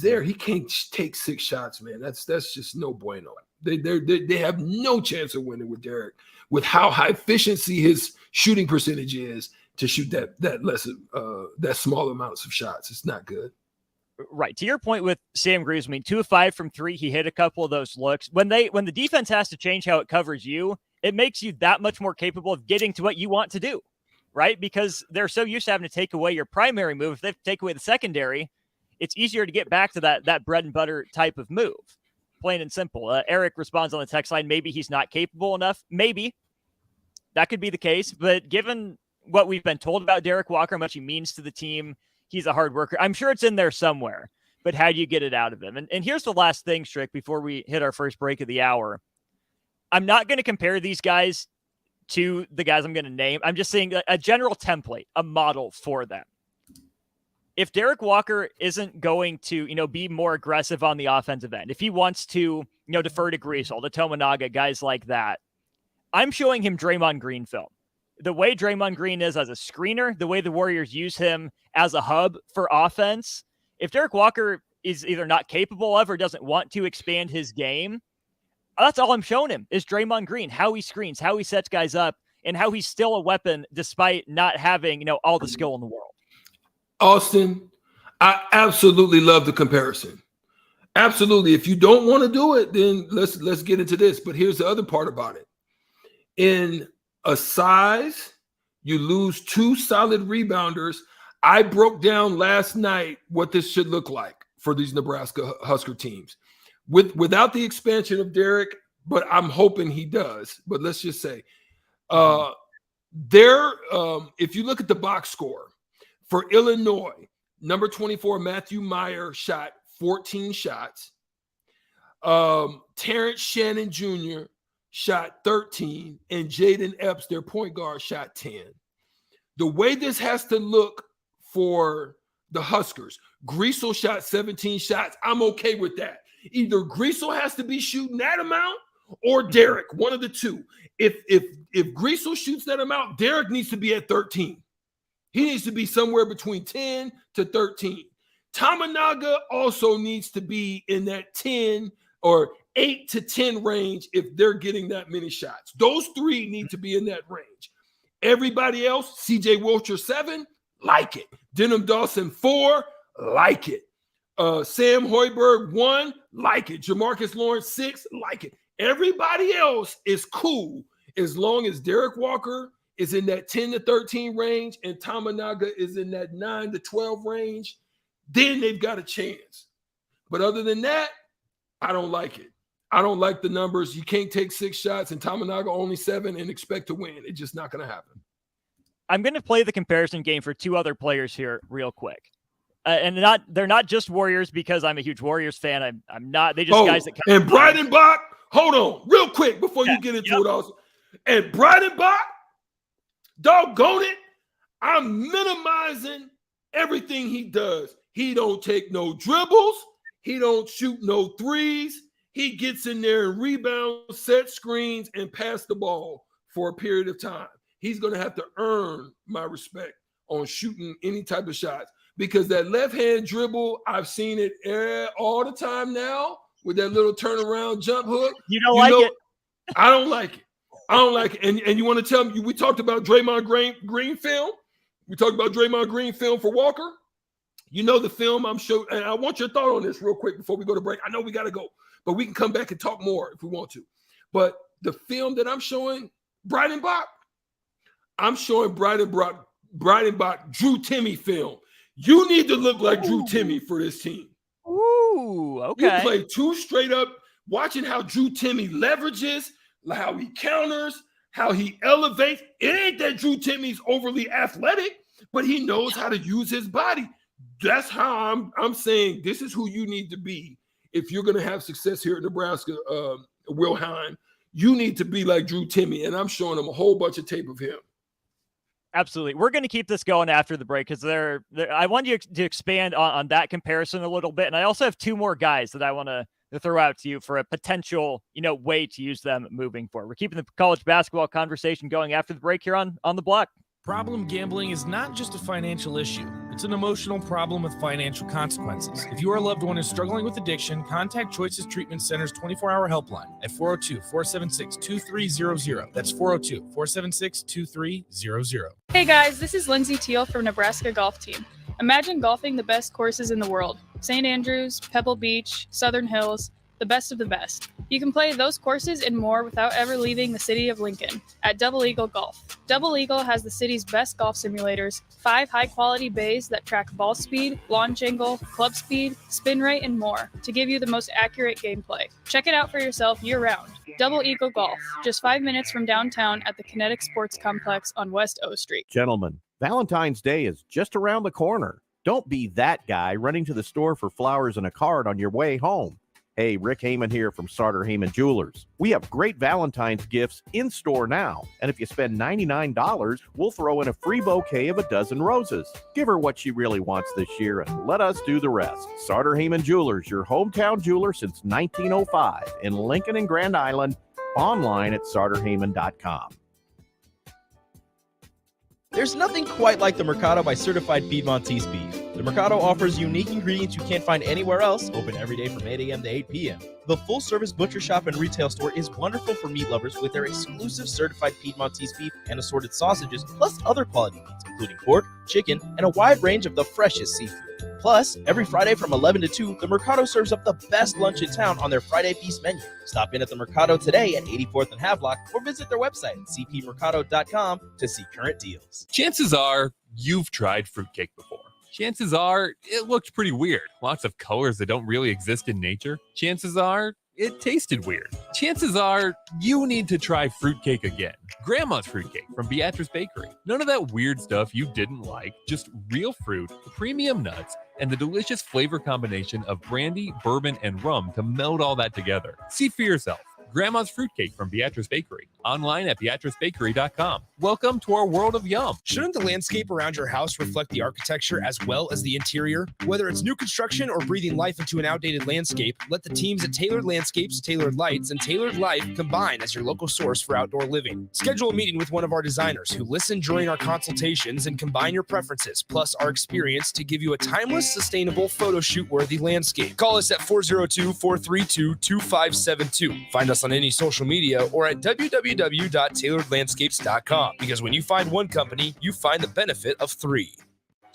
there. He can't take 6 shots, man. That's just no bueno. They have no chance of winning with Derek, with how high efficiency his shooting percentage is to shoot that small amounts of shots. It's not good. Right. To your point with Sam Greaves, 2 of 5 from 3. He hit a couple of those looks. When the defense has to change how it covers you, it makes you that much more capable of getting to what you want to do, right? Because they're so used to having to take away your primary move. If they take away the secondary, it's easier to get back to that bread and butter type of move. Plain and simple. Eric responds on the text line, maybe he's not capable enough. Maybe. That could be the case. But given what we've been told about Derek Walker, how much he means to the team, he's a hard worker. I'm sure it's in there somewhere. But how do you get it out of him? And here's the last thing, Strick, before we hit our first break of the hour. I'm not going to compare these guys to the guys I'm going to name. I'm just saying a general template, a model for them. If Derek Walker isn't going to, be more aggressive on the offensive end, if he wants to, defer to Griesel, to Tominaga, guys like that, I'm showing him Draymond Green film. The way Draymond Green is as a screener, the way the Warriors use him as a hub for offense, if Derek Walker is either not capable of or doesn't want to expand his game, that's all I'm showing him is Draymond Green, how he screens, how he sets guys up, and how he's still a weapon despite not having, all the skill in the world. Austin, I absolutely love the comparison. Absolutely. If you don't want to do it, then let's get into this. But here's the other part about it. In a size, you lose 2 solid rebounders. I broke down last night what this should look like for these Nebraska Husker teams. Without the expansion of Derek, but I'm hoping he does. But let's just say, if you look at the box score for Illinois, number 24 Matthew Meyer shot 14 shots. Terrence Shannon Jr. shot 13, and Jaden Epps, their point guard, shot 10. The way this has to look for the Huskers, Griesel shot 17 shots. I'm okay with that. Either Griesel has to be shooting that amount or Derek, one of the two. If Griesel shoots that amount, Derek needs to be at 13. He needs to be somewhere between 10 to 13. Tominaga also needs to be in that 10 or 8 to 10 range if they're getting that many shots. Those 3 need to be in that range. Everybody else, CJ Wilcher 7, like it. Denham Dawson 4, like it. Sam Hoiberg 1, like it. Jamarcus Lawrence 6, like it. Everybody else is cool as long as Derek Walker is in that 10 to 13 range and Tominaga is in that 9 to 12 range. Then they've got a chance. But other than that, I don't like it. I don't like the numbers. You can't take 6 shots and Tominaga only 7 and expect to win. It's just not going to happen. I'm going to play the comparison game for 2 other players here real quick. And they're not just Warriors because I'm a huge Warriors fan. I'm not. They just guys that come. And Breidenbach, hold on real quick before you get into it also. And Breidenbach, doggone it, I'm minimizing everything he does. He don't take no dribbles. He don't shoot no threes. He gets in there and rebounds, set screens, and pass the ball for a period of time. He's going to have to earn my respect on shooting any type of shots. Because that left-hand dribble, I've seen it all the time now with that little turnaround jump hook. You don't like it? I don't like it. I don't like it. And you want to tell me, we talked about Draymond Green film. We talked about Draymond Green film for Walker. You know the film I'm showing. And I want your thought on this real quick before we go to break. I know we got to go, but we can come back and talk more if we want to. But the film that I'm showing, Breidenbach, I'm showing Breidenbach Drew Timmy film. You need to look like Drew Timmy for this team. Ooh, okay. You play 2 straight up, watching how Drew Timmy leverages, how he counters, how he elevates. It ain't that Drew Timmy's overly athletic, but he knows how to use his body. That's how I'm saying this is who you need to be if you're going to have success here at Nebraska, Wilhelm. You need to be like Drew Timmy, and I'm showing him a whole bunch of tape of him. Absolutely. We're going to keep this going after the break because I want you to expand on that comparison a little bit. And I also have 2 more guys that I want to throw out to you for a potential, way to use them moving forward. We're keeping the college basketball conversation going after the break here on the block. Problem gambling is not just a financial issue. It's an emotional problem with financial consequences. If your loved one is struggling with addiction, contact Choices Treatment Center's 24-hour helpline at 402-476-2300. That's 402-476-2300. Hey guys, this is Lindsay Teal from Nebraska Golf Team. Imagine golfing the best courses in the world. St. Andrews, Pebble Beach, Southern Hills. The the best of the best. You can play those courses and more without ever leaving the city of Lincoln at Double Eagle Golf. Double Eagle has the city's best golf simulators, 5 high-quality bays that track ball speed, launch angle, club speed, spin rate, and more to give you the most accurate gameplay. Check it out for yourself year-round. Double Eagle Golf, just 5 minutes from downtown at the Kinetic Sports Complex on West O Street. Gentlemen, Valentine's Day is just around the corner. Don't be that guy running to the store for flowers and a card on your way home. Hey, Rick Heyman here from Sartor Heyman Jewelers. We have great Valentine's gifts in store now. And if you spend $99, we'll throw in a free bouquet of a dozen roses. Give her what she really wants this year and let us do the rest. Sartor Heyman Jewelers, your hometown jeweler since 1905 in Lincoln and Grand Island. Online at sartorheyman.com. There's nothing quite like the Mercado by Certified Piedmontese beef. The Mercado offers unique ingredients you can't find anywhere else, open every day from 8 a.m. to 8 p.m. The full-service butcher shop and retail store is wonderful for meat lovers with their exclusive certified Piedmontese beef and assorted sausages, plus other quality meats, including pork, chicken, and a wide range of the freshest seafood. Plus, every Friday from 11 to 2, the Mercado serves up the best lunch in town on their Friday Feast menu. Stop in at the Mercado today at 84th and Havelock or visit their website at cpmercado.com to see current deals. Chances are you've tried fruitcake before. Chances are it looked pretty weird. Lots of colors that don't really exist in nature. Chances are it tasted weird. Chances are you need to try fruitcake again. Grandma's fruitcake from Beatrice Bakery. None of that weird stuff you didn't like, just real fruit, premium nuts, and the delicious flavor combination of brandy, bourbon, and rum to meld all that together. See for yourself. Grandma's fruitcake from Beatrice Bakery. Online at beatricebakery.com. Welcome to our world of yum. Shouldn't the landscape around your house reflect the architecture as well as the interior? Whether it's new construction or breathing life into an outdated landscape, let the teams at Tailored Landscapes, Tailored Lights, and Tailored Life combine as your local source for outdoor living. Schedule a meeting with one of our designers who listen during our consultations and combine your preferences, plus our experience to give you a timeless, sustainable, photo shoot-worthy landscape. Call us at 402-432-2572. Find us on any social media or at www.tailoredlandscapes.com, because when you find one company, you find the benefit of 3.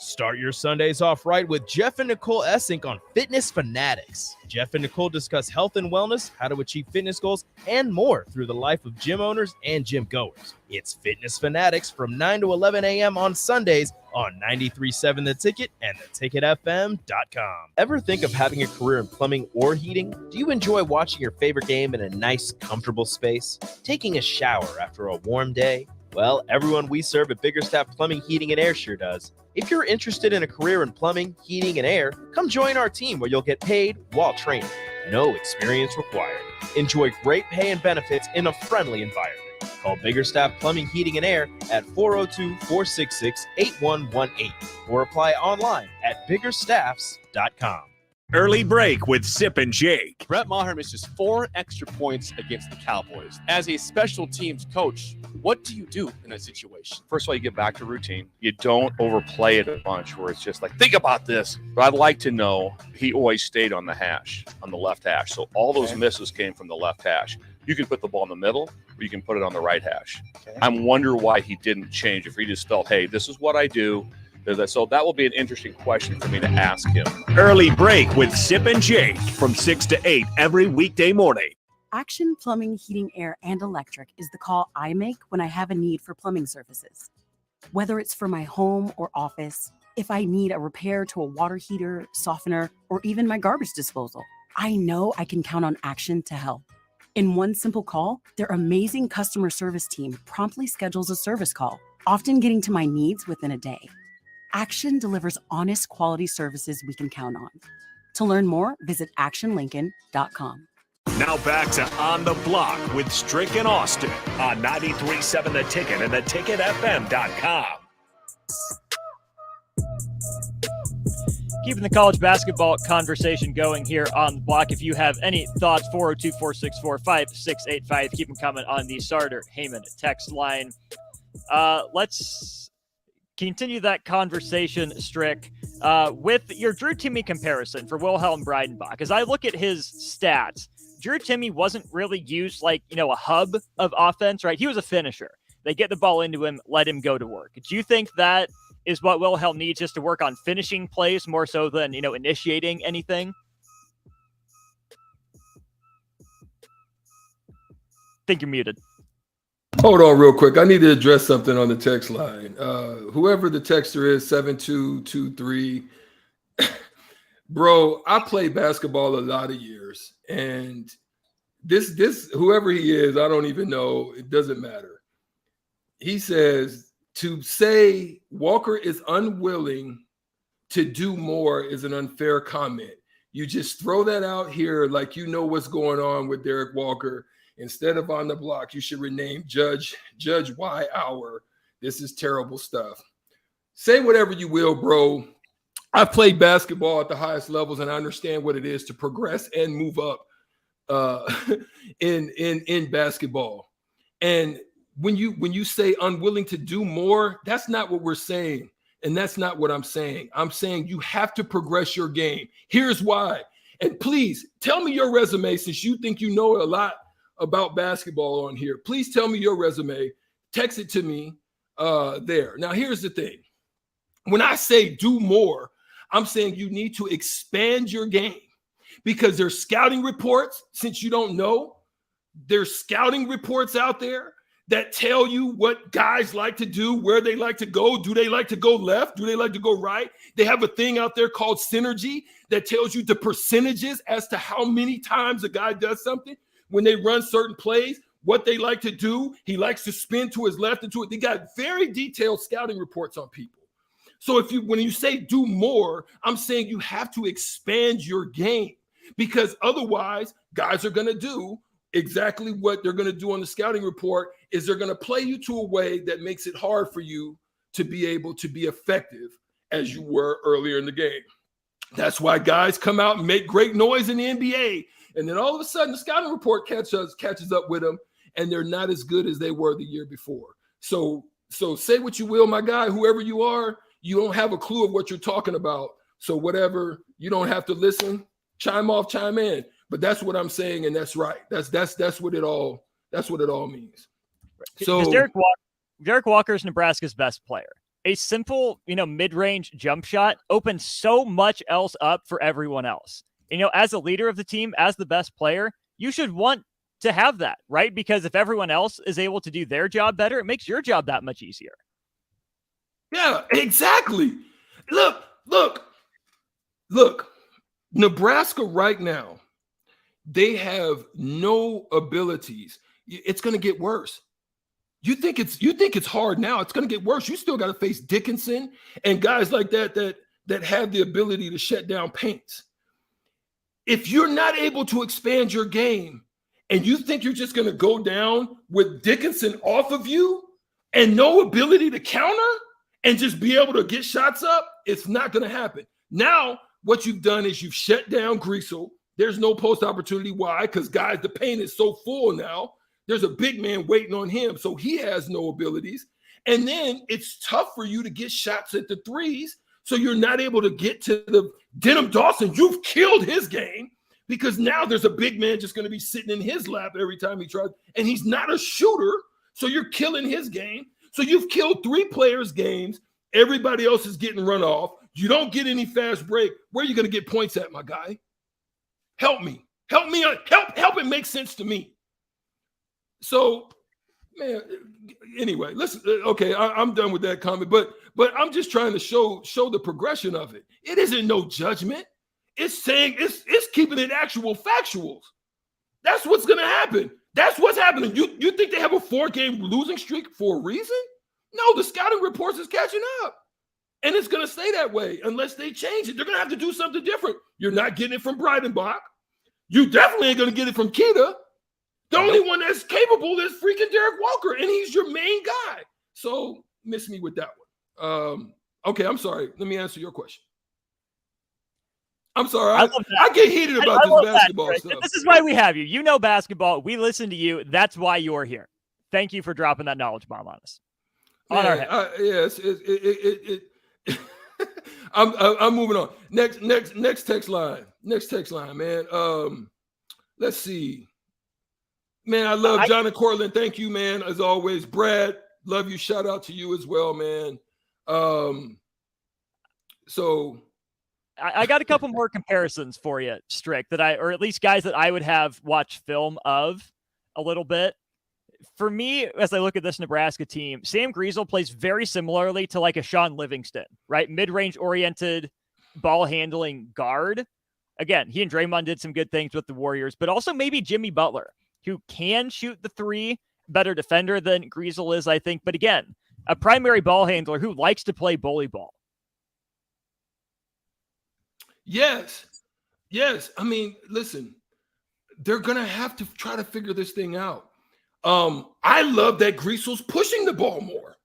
Start your Sundays off right with Jeff and Nicole Essink on Fitness Fanatics. Jeff and Nicole discuss health and wellness, how to achieve fitness goals, and more through the life of gym owners and gym goers. It's Fitness Fanatics from 9 to 11 a.m. on Sundays on 93.7 The Ticket and theticketfm.com. Ever think of having a career in plumbing or heating? Do you enjoy watching your favorite game in a nice, comfortable space? Taking a shower after a warm day? Well, everyone we serve at Biggerstaff Plumbing, Heating, and Air sure does. If you're interested in a career in plumbing, heating, and air, come join our team where you'll get paid while training. No experience required. Enjoy great pay and benefits in a friendly environment. Call Biggerstaff Plumbing, Heating, and Air at 402-466-8118 or apply online at biggerstaffs.com. Early break with Sip and Jake. Brett Maher misses 4 extra points against the Cowboys. As a special teams coach, what do you do in that situation? First of all, you get back to routine. You don't overplay it a bunch where it's just like, think about this. But I'd like to know he always stayed on the hash, on the left hash. So all those misses came from the left hash. You can put the ball in the middle or you can put it on the right hash. I'm wondering why he didn't change. If he just felt, hey, this is what I do. So that will be an interesting question for me to ask him. Early break with Sip and Jake from 6 to 8 every weekday morning. Action Plumbing, Heating, Air, and Electric is the call I make when I have a need for plumbing services. Whether it's for my home or office, if I need a repair to a water heater, softener, or even my garbage disposal, I know I can count on Action to help. In one simple call, their amazing customer service team promptly schedules a service call, often getting to my needs within a day. Action delivers honest quality services we can count on. To learn more, visit actionlincoln.com. Now back to On the Block with Strick and Austin on 93.7 The Ticket and theticketfm.com. Keeping the college basketball conversation going here on the block. If you have any thoughts, 402-464-5685. Keep them coming on the Sartor Heyman text line. Let's continue that conversation, Strick, with your Drew Timme comparison for Wilhelm Breidenbach. As I look at his stats, Drew Timme wasn't really used like, a hub of offense, right? He was a finisher. They get the ball into him, let him go to work. Do you think that is what Wilhelm needs, just to work on finishing plays more so than, initiating anything? think you're muted. Hold on real quick. I need to address something on the text line. Whoever the texter is, 7223. Bro, I played basketball a lot of years, and this whoever he is, I don't even know. It doesn't matter. He says to say Walker is unwilling to do more is an unfair comment. You just throw that out here like you know what's going on with Derek Walker. Instead of on the block, you should rename Judge Y Hour. This is terrible stuff. Say whatever you will, bro. I've played basketball at the highest levels, and I understand what it is to progress and move up in basketball. And when you say unwilling to do more, that's not what we're saying. And that's not what I'm saying. I'm saying you have to progress your game. Here's why. And please tell me your resume, since you think you know a lot about basketball on here. Please tell me your resume. Text it to me there. Now, here's the thing. When I say do more, I'm saying you need to expand your game, because there's scouting reports, since you don't know, there's scouting reports out there that tell you what guys like to do, where they like to go. Do they like to go left? Do they like to go right? They have a thing out there called synergy that tells you the percentages as to how many times a guy does something. When they run certain plays, what they like to do. He likes to spin to his left and to it. They got very detailed scouting reports on people. So when you say do more, I'm saying you have to expand your game, because otherwise guys are going to do exactly what they're going to do on the scouting report. Is they're going to play you to a way that makes it hard for you to be able to be effective as you were earlier in the game. That's why guys come out and make great noise in the NBA. And then all of a sudden, the scouting report catches up with them, and they're not as good as they were the year before. So say what you will, my guy, whoever you are, you don't have a clue of what you're talking about. So whatever, you don't have to listen, chime off, chime in. But that's what I'm saying, and that's right. That's what it all means. So Derek Walker is Nebraska's best player. A simple, mid-range jump shot opens so much else up for everyone else. As a leader of the team, as the best player, you should want to have that, right? Because if everyone else is able to do their job better, it makes your job that much easier. Yeah, exactly. Look. Nebraska right now, they have no abilities. It's going to get worse. You think it's hard now. It's going to get worse. You still got to face Dickinson and guys like that have the ability to shut down paints. If you're not able to expand your game and you think you're just going to go down with Dickinson off of you and no ability to counter and just be able to get shots up, it's not going to happen. Now, what you've done is you've shut down Greasel. There's no post opportunity. Why? Because, guys, the paint is so full now. There's a big man waiting on him, so he has no abilities. And then it's tough for you to get shots at the threes, so you're not able to get to the Denham Dawson. You've killed his game, because now there's a big man just going to be sitting in his lap every time he tries, and he's not a shooter, so you're killing his game. So you've killed 3 players' games. Everybody else is getting run off. You don't get any fast break. Where are you going to get points at, my guy? Help me. Help it make sense to me. So, man, anyway, listen, okay, I'm done with that comment, but I'm just trying to show the progression of it. It isn't no judgment. It's saying it's keeping it actual factuals. That's what's going to happen. That's what's happening. You think they have a 4-game losing streak for a reason? No, the scouting reports is catching up. And it's going to stay that way unless they change it. They're going to have to do something different. You're not getting it from Breidenbach. You definitely ain't going to get it from Keita. The only one that's capable is freaking Derek Walker, and he's your main guy. So miss me with that one. Okay, I'm sorry. Let me answer your question. I'm sorry. I get heated about this basketball stuff. This is why we have you. You know basketball. We listen to you. That's why you're here. Thank you for dropping that knowledge bomb on us. On our head. Yes. I'm moving on. Next text line. Man. Let's see. Man, I love John and Cortland. Thank you, man. As always, Brad, love you. Shout out to you as well, man. So I got a couple more comparisons for you, Strick, or at least guys that I would have watched film of a little bit. For me, as I look at this Nebraska team, Sam Griesel plays very similarly to like a Sean Livingston, right? Mid-range oriented ball handling guard. Again, he and Draymond did some good things with the Warriors, but also maybe Jimmy Butler, who can shoot the three, better defender than Griesel is, I think. But again, a primary ball handler who likes to play bully ball. Yes. I mean, listen, they're going to have to try to figure this thing out. I love that Griesel's pushing the ball more.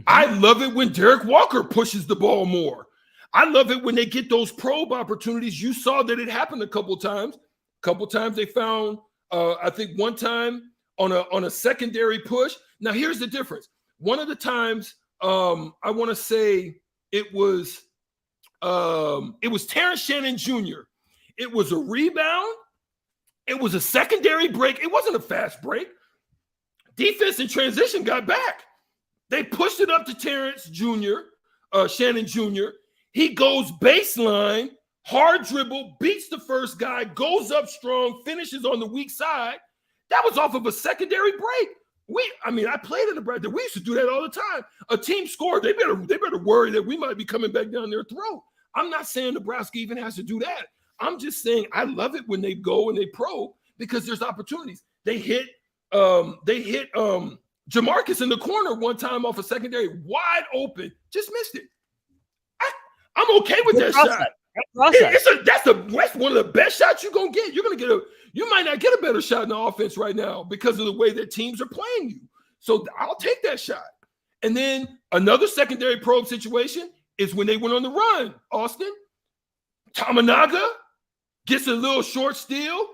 I love it when Derek Walker pushes the ball more. I love it when they get those probe opportunities. You saw that it happened a couple times. They found, I think one time on a secondary push. Now here's the difference. One of the times, I want to say it was Terrence Shannon Jr. It was a rebound. It was a secondary break. It wasn't a fast break. Defense in transition got back. They pushed it up to Terrence Jr., Shannon Jr. He goes baseline, hard dribble, beats the first guy, goes up strong, finishes on the weak side. That was off of a secondary break. I played in Nebraska. We used to do that all the time. A team scored. They better worry that we might be coming back down their throat. I'm not saying Nebraska even has to do that. I'm just saying I love it when they go and they probe because there's opportunities. They hit Jamarcus in the corner one time off a secondary, wide open, just missed it. I'm okay with that shot. That's one of the best shots you're gonna get. You might not get a better shot in the offense right now because of the way that teams are playing you. So I'll take that shot. And then another secondary probe situation is when they went on the run. Austin Tamanaga gets a little short steal,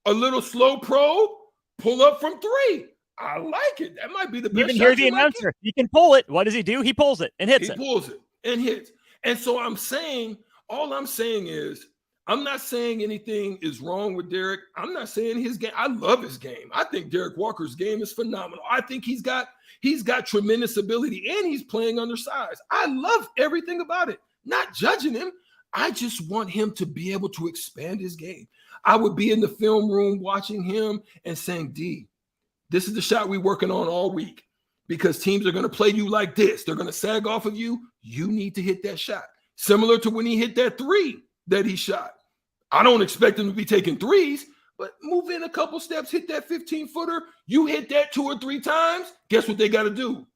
a little slow probe, pull up from three. I like it. That might be the best. You can hear the announcer. He can pull it. What does he do? He pulls it and hits it. He pulls it and hits. And so all I'm saying is, I'm not saying anything is wrong with Derek. I'm not saying his game. I love his game. I think Derek Walker's game is phenomenal. I think he's got tremendous ability and he's playing undersized. I love everything about it. Not judging him. I just want him to be able to expand his game. I would be in the film room watching him and saying, D, this is the shot we're working on all week because teams are going to play you like this. They're going to sag off of you. You need to hit that shot. Similar to when he hit that three that he shot. I don't expect him to be taking threes, but move in a couple steps, hit that 15-footer. You hit that 2 or 3 times, guess what they got to do?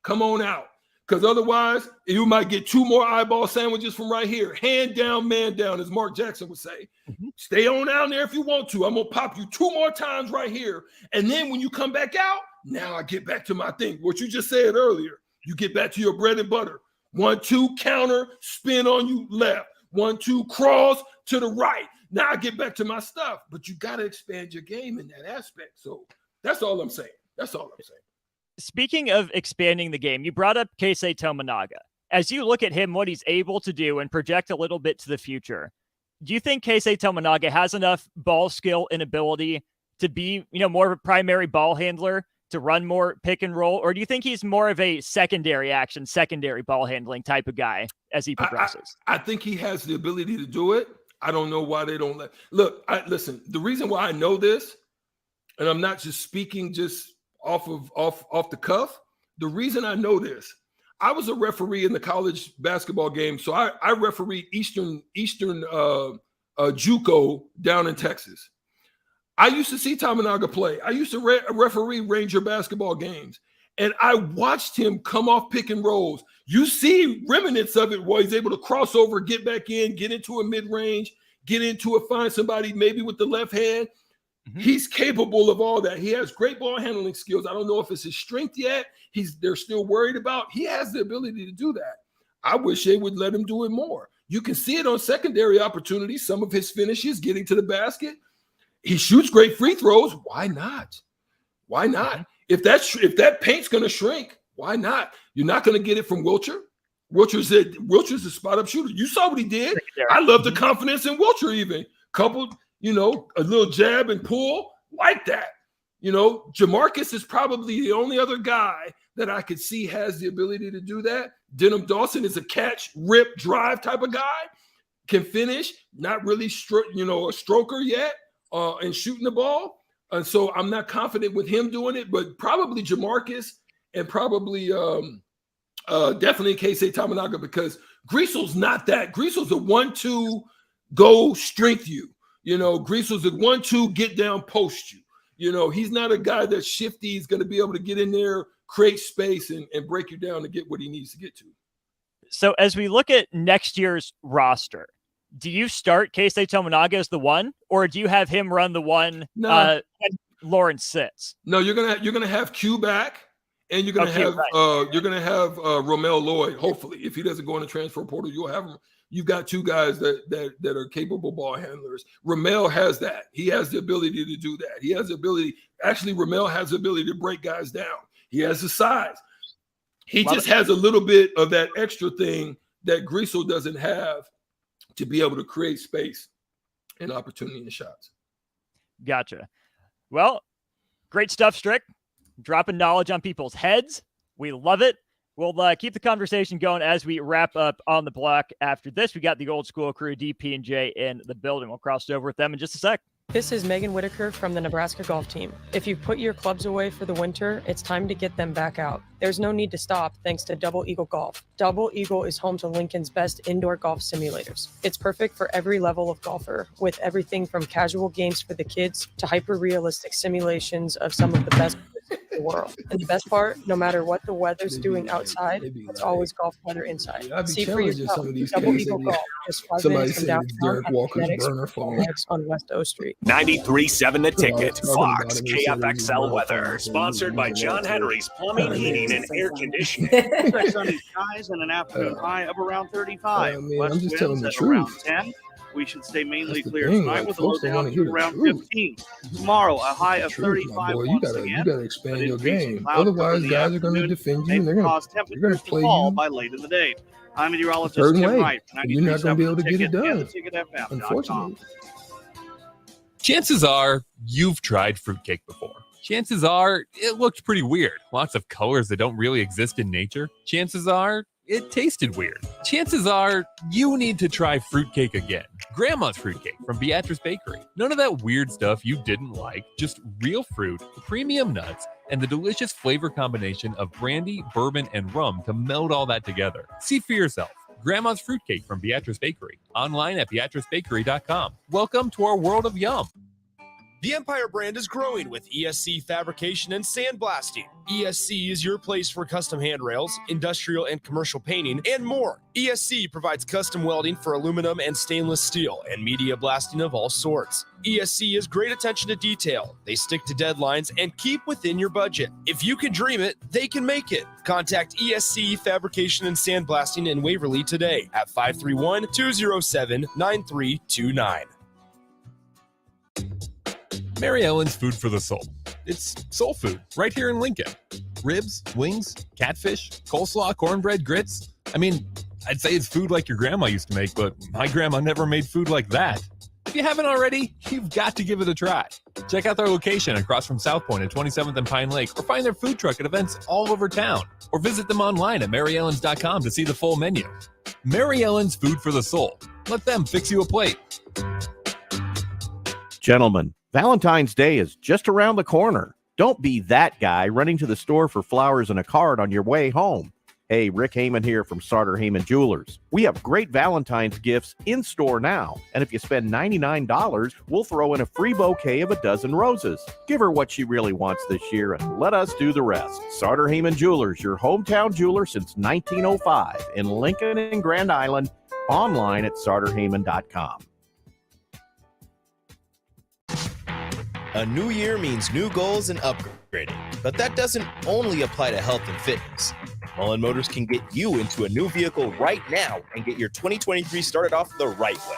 Come on out. Because otherwise, you might get 2 more eyeball sandwiches from right here. Hand down, man down, as Mark Jackson would say. Stay on down there if you want to. I'm going to pop you 2 more times right here. And then when you come back out, now I get back to my thing. What you just said earlier. You get back to your bread and butter. 1-2 counter, spin on you left. 1-2 cross to the right. Now I get back to my stuff. But you got to expand your game in that aspect. So that's all I'm saying. Speaking of expanding the game, you brought up Keisei Tominaga. As you look at him, what he's able to do and project a little bit to the future, do you think Keisei Tominaga has enough ball skill and ability to be, more of a primary ball handler, to run more pick and roll? Or do you think he's more of a secondary ball handling type of guy as he progresses? I think he has the ability to do it. I don't know why they don't listen, the reason why I know this, and I'm not just speaking just off the cuff. The reason I know this, I was a referee in the college basketball game. So I refereed Eastern JUCO down in Texas. I used to see Tominaga play. I used to referee Ranger basketball games. And I watched him come off pick and rolls. You see remnants of it where he's able to cross over, get back in, get into a mid-range, get into it, find somebody maybe with the left hand. He's capable of all that. He has great ball handling skills. I don't know if it's his strength yet. They're still worried about. He has the ability to do that. I wish they would let him do it more. You can see it on secondary opportunities. Some of his finishes, getting to the basket. He shoots great free throws. Why not? If that paint's going to shrink, why not? You're not going to get it from Wilcher. Wilcher's a spot-up shooter. You saw what he did. I love the confidence in Wilcher even. Coupled, a little jab and pull like that. Jamarcus is probably the only other guy that I could see has the ability to do that. Denham Dawson is a catch, rip, drive type of guy. Can finish, not really a stroker yet and shooting the ball. And so I'm not confident with him doing it, but probably Jamarcus and probably definitely Keisei Tamanaga, because Griesel's not that. Griesel's a 1-2 go strength you. Griesel's a 1-2 get down post you. He's not a guy that's shifty. He's going to be able to get in there, create space, and break you down to get what he needs to get to. So as we look at next year's roster, do you start Keisei Tominaga as the one, or do you have him run the one? No. Lawrence sits. No, you're gonna have Q back, and you're gonna have Romel Lloyd. Hopefully, if he doesn't go in the transfer portal, you'll have him. You've got two guys that are capable ball handlers. Romel has that. He has the ability to do that. He has the ability. Actually, Romel has the ability to break guys down. He has the size. He just has a little bit of that extra thing that Griesel doesn't have to be able to create space and opportunity in the shots. Gotcha. Well, great stuff, Strick. Dropping knowledge on people's heads. We love it. We'll keep the conversation going as we wrap up on the block. After this, we got the old school crew, DP and J, in the building. We'll cross over with them in just a sec. This is Megan Whitaker from the Nebraska golf team. If you've put your clubs away for the winter, it's time to get them back out. There's no need to stop thanks to Double Eagle Golf. Double Eagle is home to Lincoln's best indoor golf simulators. It's perfect for every level of golfer, with everything from casual games for the kids to hyper-realistic simulations of some of the best in the world. And the best part, no matter what the weather's doing outside, it's always golf weather inside. See for yourself. Double Eagle Golf, just 5 minutes from downtown on West O Street. 93.7 The Ticket, Fox, KFXL weather. Sponsored by John Henry's Plumbing, Heating, and Air Conditioning. Sunny skies and an afternoon high of around 35. West winds at around 10. We should stay mainly clear tonight with a low down to around 15. Tomorrow, a high of 35 once again. You gotta expand your game. Otherwise, guys are going to defend you, and they're going to play fall you by late in the day. I'm meteorologist certain Tim way. Wright. You're not going to be able to get it done, ticketfm.com. unfortunately. Chances are you've tried fruitcake before. Chances are it looked pretty weird. Lots of colors that don't really exist in nature. Chances are it tasted weird. Chances are you need to try fruitcake again. Grandma's fruitcake from Beatrice Bakery. None of that weird stuff you didn't like, just real fruit, premium nuts, and the delicious flavor combination of brandy, bourbon, and rum to meld all that together. See for yourself. Grandma's fruitcake from Beatrice Bakery. Online at beatricebakery.com. Welcome to our world of yum. The Empire brand is growing with ESC fabrication and sandblasting. ESC is your place for custom handrails, industrial and commercial painting, and more. ESC provides custom welding for aluminum and stainless steel and media blasting of all sorts. ESC has great attention to detail. They stick to deadlines and keep within your budget. If you can dream it, they can make it. Contact ESC Fabrication and Sandblasting in Waverly today at 531-207-9329. Mary Ellen's Food for the Soul. It's soul food right here in Lincoln. Ribs, wings, catfish, coleslaw, cornbread, grits. I mean, I'd say it's food like your grandma used to make, but my grandma never made food like that. If you haven't already, you've got to give it a try. Check out their location across from South Point at 27th and Pine Lake, or find their food truck at events all over town, or visit them online at maryellens.com to see the full menu. Mary Ellen's Food for the Soul. Let them fix you a plate. Gentlemen, Valentine's Day is just around the corner. Don't be that guy running to the store for flowers and a card on your way home. Hey, Rick Heyman here from Sartor Heyman Jewelers. We have great Valentine's gifts in store now. And if you spend $99, we'll throw in a free bouquet of a dozen roses. Give her what she really wants this year and let us do the rest. Sartor Heyman Jewelers, your hometown jeweler since 1905 in Lincoln and Grand Island. Online at sartorheyman.com. A new year means new goals and upgrading, but that doesn't only apply to health and fitness. Mullen Motors can get you into a new vehicle right now and get your 2023 started off the right way.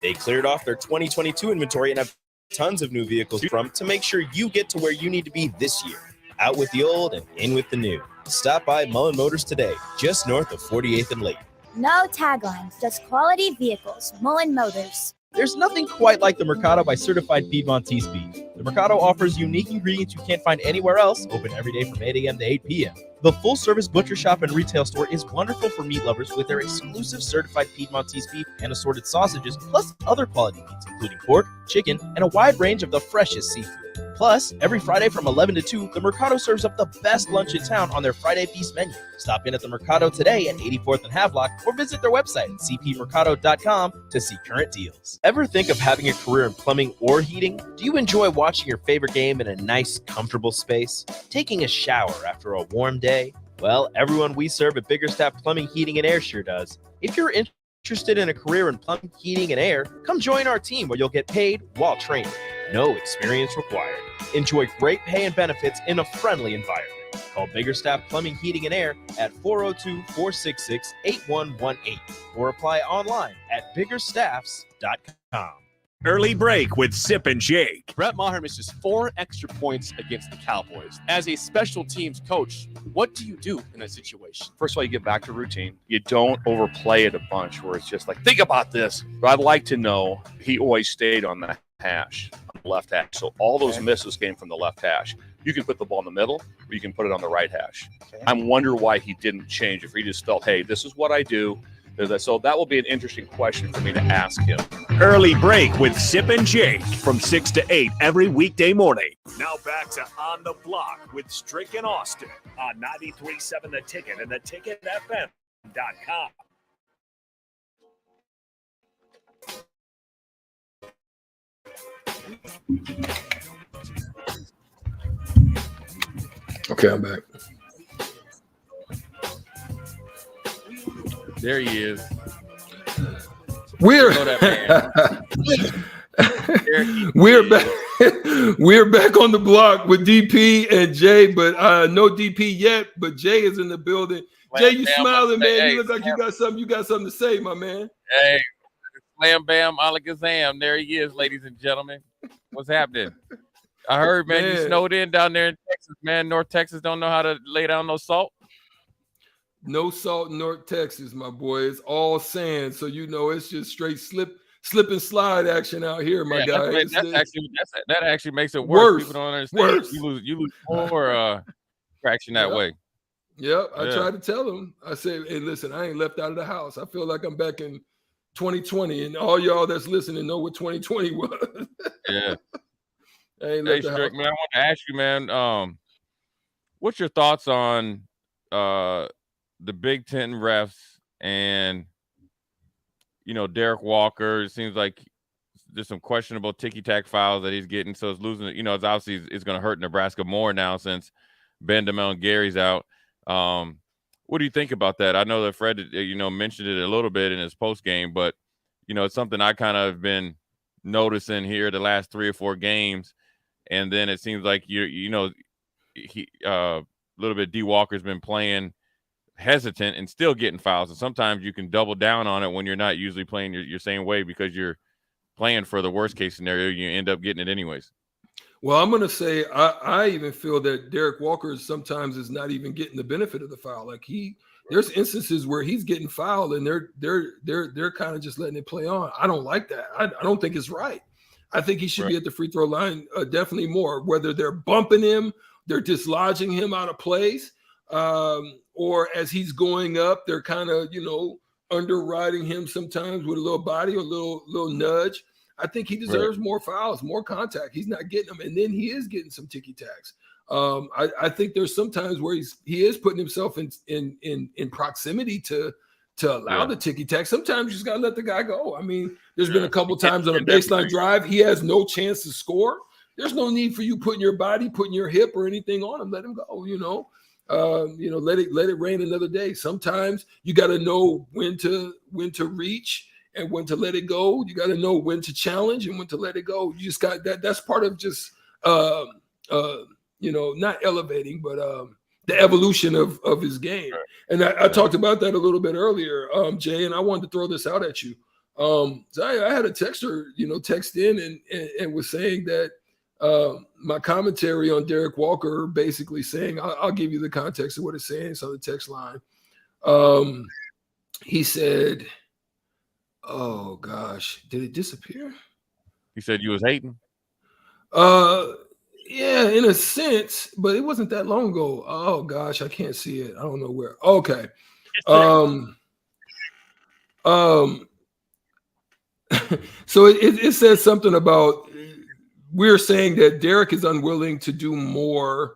They cleared off their 2022 inventory and have tons of new vehicles to make sure you get to where you need to be this year. Out with the old and in with the new. Stop by Mullen Motors today, just north of 48th and Lake. No tagline, just quality vehicles. Mullen Motors. There's nothing quite like the Mercado by Certified Piedmontese beef. The Mercado offers unique ingredients you can't find anywhere else, open every day from 8 a.m. to 8 p.m. The full-service butcher shop and retail store is wonderful for meat lovers with their exclusive certified Piedmontese beef and assorted sausages, plus other quality meats, including pork, chicken, and a wide range of the freshest seafood. Plus, every Friday from 11 to 2, the Mercado serves up the best lunch in town on their Friday Feast menu. Stop in at the Mercado today at 84th and Havelock or visit their website at cpmercado.com to see current deals. Ever think of having a career in plumbing or heating? Do you enjoy watching your favorite game in a nice, comfortable space? Taking a shower after a warm day? Well, everyone we serve at Biggerstaff Plumbing, Heating, and Air sure does. If you're interested in a career in plumbing, heating, and air, come join our team where you'll get paid while training. No experience required. Enjoy great pay and benefits in a friendly environment. Call Biggerstaff Plumbing, Heating, and Air at 402-466-8118 or apply online at biggerstaffs.com. Early break with Sip and Jake. Brett Maher misses 4 extra points against the Cowboys. As a special teams coach, what do you do in that situation? First of all, you get back to routine. You don't overplay it a bunch where it's just like, think about this. But I'd like to know he always stayed on the hash, on the left hash. So all those misses came from the left hash. You can put the ball in the middle or you can put it on the right hash. I wonder why he didn't change. If he just felt, hey, this is what I do. So that will be an interesting question for me to ask him. Early break with Sip and Jake from 6 to 8 every weekday morning. Now back to On the Block with Strick and Austin on 93.7 The Ticket and theticketfm.com. Okay, I'm back. There he is. We're back. We're back on the block with DP and Jay, but no DP yet. But Jay is in the building. Jay, you smiling, man? You look like you got something. You got something to say, my man. Hey, slam bam, alakazam. There he is, ladies and gentlemen. What's happening? I heard, man, you snowed in down there in Texas, man. North Texas don't know how to lay down no salt. No salt in North Texas, my boy. It's all sand, so you know it's just straight slip and slide action out here, my guy. That actually makes it worse. People don't understand. Worse. You lose more traction that way. Yep. I tried to tell him. I said, hey, listen, I ain't left out of the house. I feel like I'm back in 2020, and all y'all that's listening know what 2020 was. Yeah. I ain't left the house. Man, I want to ask you, man, what's your thoughts on the Big Ten refs and, Derek Walker? It seems like there's some questionable ticky-tack fouls that he's getting, so it's losing. It's obviously it's going to hurt Nebraska more now since Ben DeMel and Gary's out. What do you think about that? I know that Fred, mentioned it a little bit in his post game, but it's something I kind of been noticing here the last 3 or 4 games, and then it seems like he a little bit. D. Walker's been playing hesitant and still getting fouls, and sometimes you can double down on it when you're not usually playing your same way because you're playing for the worst case scenario. You end up getting it anyways. Well, I'm going to say I even feel that Derek Walker sometimes is not even getting the benefit of the foul. Like there's instances where he's getting fouled and they're kind of just letting it play on. I don't like that. I don't think it's right. I think he should be at the free throw line definitely more, whether they're bumping him, they're dislodging him out of plays, or as he's going up, they're kind of, underwriting him sometimes with a little body or a little nudge. I think he deserves more fouls, more contact. He's not getting them, and then he is getting some ticky tacks. I think there's sometimes where he is putting himself in proximity to allow the ticky tack. Sometimes you just gotta let the guy go. I mean, there's been a couple times on a baseline drive he has no chance to score. There's no need for you putting your body, putting your hip or anything on him. Let him go. Let it rain another day. Sometimes you got to know when to reach and when to let it go. You got to know when to challenge and when to let it go. You just got that. That's part of just not elevating, but the evolution of his game. And I talked about that a little bit earlier, Jay. And I wanted to throw this out at you. So I had a texter, text in and was saying that my commentary on Derek Walker, basically saying, I'll give you the context of what it's saying. It's on the text line. He said, oh gosh, did it disappear? He said you was hating? Yeah, in a sense, but it wasn't that long ago. Oh gosh, I can't see it. I don't know where. Okay. So it says something about we're saying that Derek is unwilling to do more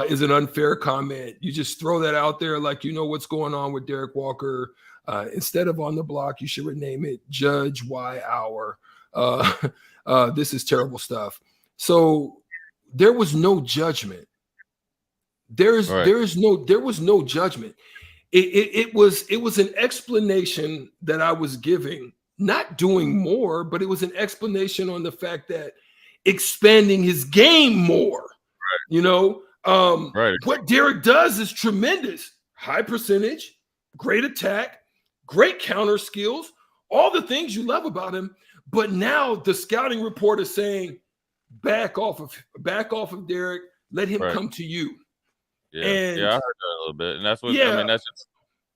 is an unfair comment. You just throw that out there like you know what's going on with Derek Walker. Instead of on the block, you should rename it Judge Y Hour. This is terrible stuff. So there was no judgment. There was no judgment. It was an explanation that I was giving, not doing more, but it was an explanation on the fact that expanding his game more. You know, what Derek does is tremendous. High percentage, great attack, great counter skills, all the things you love about him. But now the scouting report is saying, back off of Derek, let him come to you. Yeah, I heard that a little bit, and that's what I mean.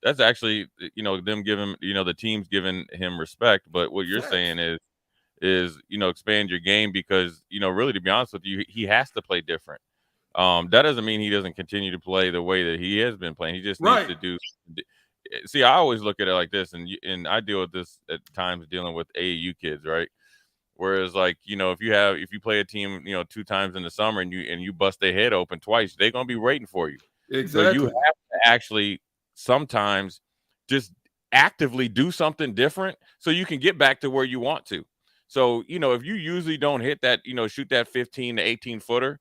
That's actually, you know, them giving, you know, the team's giving him respect. But what you're saying is, you know, expand your game because, you know, really, to be honest with you, he has to play different. That doesn't mean he doesn't continue to play the way that he has been playing. He just needs to do. See, I always look at it like this, and I deal with this at times dealing with AAU kids, right? Whereas, like, you know, if you play a team, you know, 2 times in the summer and you bust their head open twice, they're gonna be waiting for you. Exactly. So you have to actually sometimes just actively do something different so you can get back to where you want to. So, you know, if you usually don't hit that, you know, shoot that 15 to 18 footer,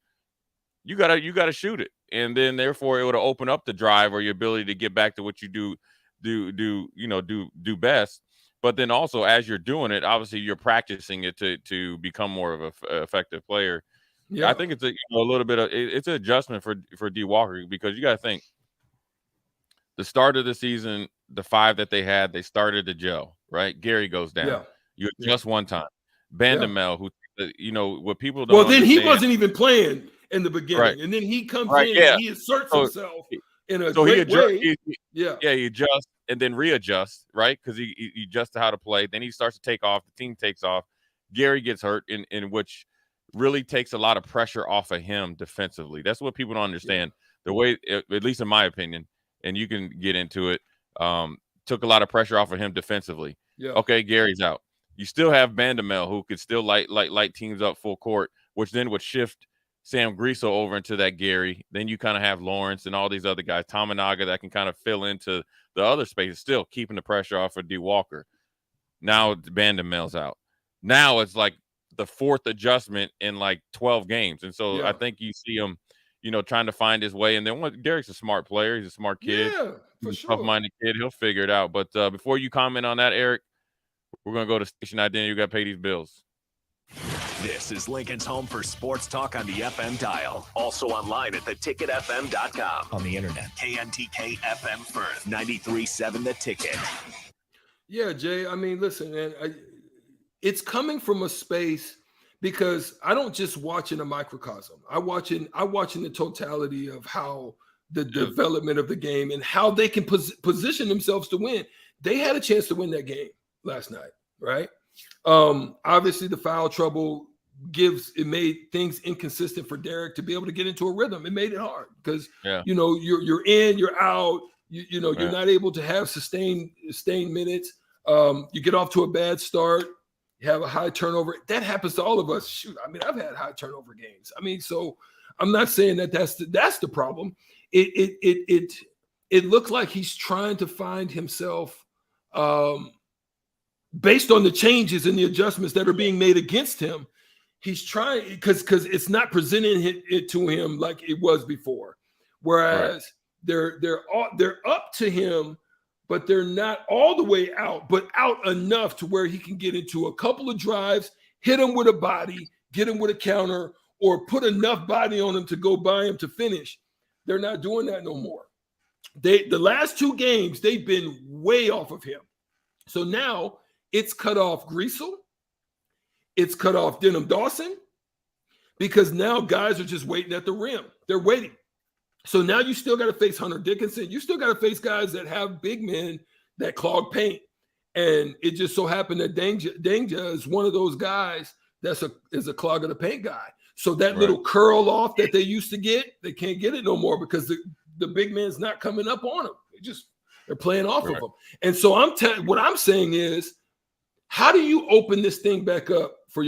you gotta shoot it, and then therefore it would open up the drive or your ability to get back to what you do best. But then also, as you're doing it, obviously you're practicing it to become more of an effective player. Yeah, I think it's a little bit of it's an adjustment for D Walker because you got to think the start of the season, the 5 that they had, they started to gel. Right, Gary goes down. Yeah. You adjust one time. Bandamel, who you know what people don't. Well, then he wasn't even playing in the beginning, and then he comes in and he asserts himself in a great way. He adjusts and then readjusts, right? Because he adjusts to how to play. Then he starts to take off. The team takes off. Gary gets hurt, in which really takes a lot of pressure off of him defensively. That's what people don't understand. The way, at least in my opinion, and you can get into it, took a lot of pressure off of him defensively. Yeah. Okay, Gary's out. You still have Bandamel, who could still light teams up full court, which then would shift Sam Griso over into that Gary. Then you kind of have Lawrence and all these other guys, Tominaga, that can kind of fill into the other spaces, still keeping the pressure off of D. Walker. Now Bandamel's out. Now it's like the 4th adjustment in like 12 games. And so I think you see him, you know, trying to find his way. And then Derek's a smart player. He's a smart kid. Yeah, for sure. Tough-minded kid. He'll figure it out. But before you comment on that, Eric, we're going to go to station identity. You got to pay these bills. This is Lincoln's home for sports talk on the FM dial. Also online at theticketfm.com. On the internet. KNTK FM Firth, 93.7 The Ticket. Yeah, Jay, I mean, listen, man, it's coming from a space because I don't just watch in a microcosm. I watch in the totality of how the development of the game and how they can position themselves to win. They had a chance to win that game last night, right? Obviously the foul trouble made things inconsistent for Derek to be able to get into a rhythm. It made it hard because you know you're in, you're out, you're not able to have sustained minutes. You get off to a bad start, you have a high turnover. That happens to all of us. Shoot, I mean, I've had high turnover games. I mean, so I'm not saying that's the problem. It looked like he's trying to find himself based on the changes and the adjustments that are being made against him. He's trying because it's not presenting it to him like it was before. Whereas they're up to him, but they're not all the way out, but out enough to where he can get into a couple of drives, hit him with a body, get him with a counter, or put enough body on him to go by him to finish. They're not doing that no more. The last 2 games, they've been way off of him. So now it's cut off Griesel. It's cut off Denham Dawson because now guys are just waiting at the rim. They're waiting. So now you still got to face Hunter Dickinson. You still got to face guys that have big men that clog paint. And it just so happened that Danga is one of those guys is a clog of the paint guy. So that little curl off that they used to get, they can't get it no more because the big man's not coming up on them. They're playing off of them. And so what I'm saying is, how do you open this thing back up for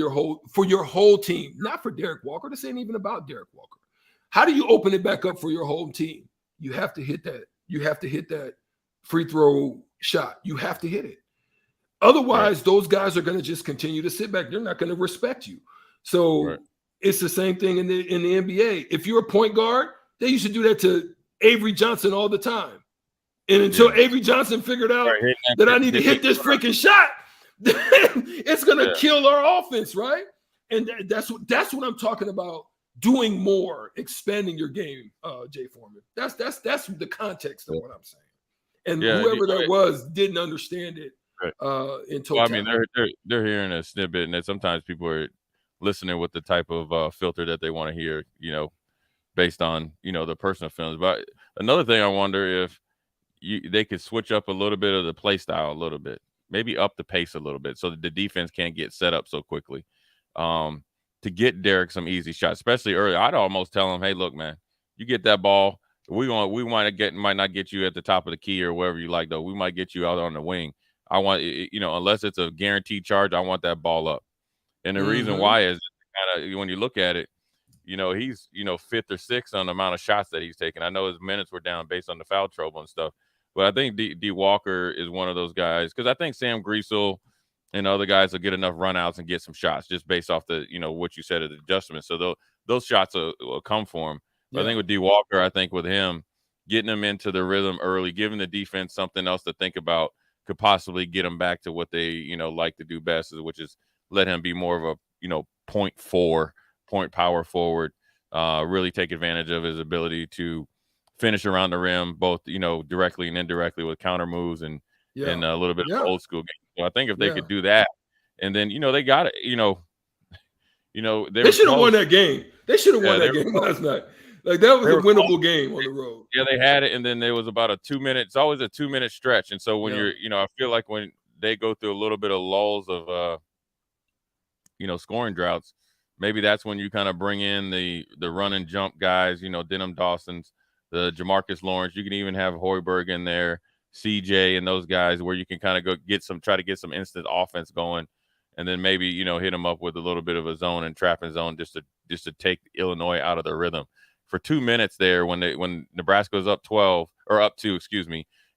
your whole team, not for Derek Walker. This ain't even about Derek Walker. How do you open it back up for your whole team? You have to hit that. You have to hit that free throw shot. You have to hit it. Otherwise, those guys are going to just continue to sit back. They're not going to respect you. So it's the same thing in the NBA. If you're a point guard, they used to do that to Avery Johnson all the time. And until Avery Johnson figured out that I need to hit this freaking shot, it's going to kill our offense, right? And that's what I'm talking about. Doing more, expanding your game, Jay Foreman. That's the context of what I'm saying. And whoever that was didn't understand it in totality. Well, I mean, they're hearing a snippet, and then sometimes people are listening with the type of filter that they want to hear, based on the personal feelings. But another thing, I wonder if they could switch up a little bit of the play style a little bit, maybe up the pace a little bit, so that the defense can't get set up so quickly. To get Derek some easy shots, especially early. I'd almost tell him, hey, look, man, you get that ball. We might not get you at the top of the key or wherever you like, though. We might get you out on the wing. I want, unless it's a guaranteed charge, I want that ball up. And the reason why is kind of when you look at it, he's, fifth or sixth on the amount of shots that he's taken. I know his minutes were down based on the foul trouble and stuff, but I think D. Walker is one of those guys, because I think Sam Greasel and other guys will get enough runouts and get some shots just based off the, what you said of the adjustments. So those shots will come for him. But I think with D. Walker, I think with him, getting him into the rhythm early, giving the defense something else to think about could possibly get him back to what they, like to do best, which is let him be more of a, point power forward, really take advantage of his ability to finish around the rim, both, directly and indirectly with counter moves and a little bit of old school game. So I think if they could do that, and then, they got it, they should have won that game. They should have won that game last night. Like, that was a winnable game on the road. Yeah, they had it, and then there was about a 2-minute. It's always a 2-minute stretch, and so when you're, I feel like when they go through a little bit of lulls of, scoring droughts, maybe that's when you kind of bring in the run and jump guys. Denham Dawson's, the Jamarcus Lawrence. You can even have Hoiberg in there, CJ, and those guys, where you can kind of try to get some instant offense going, and then maybe hit them up with a little bit of a zone and trapping zone just to take Illinois out of their rhythm. For 2 minutes there, when Nebraska was up 2,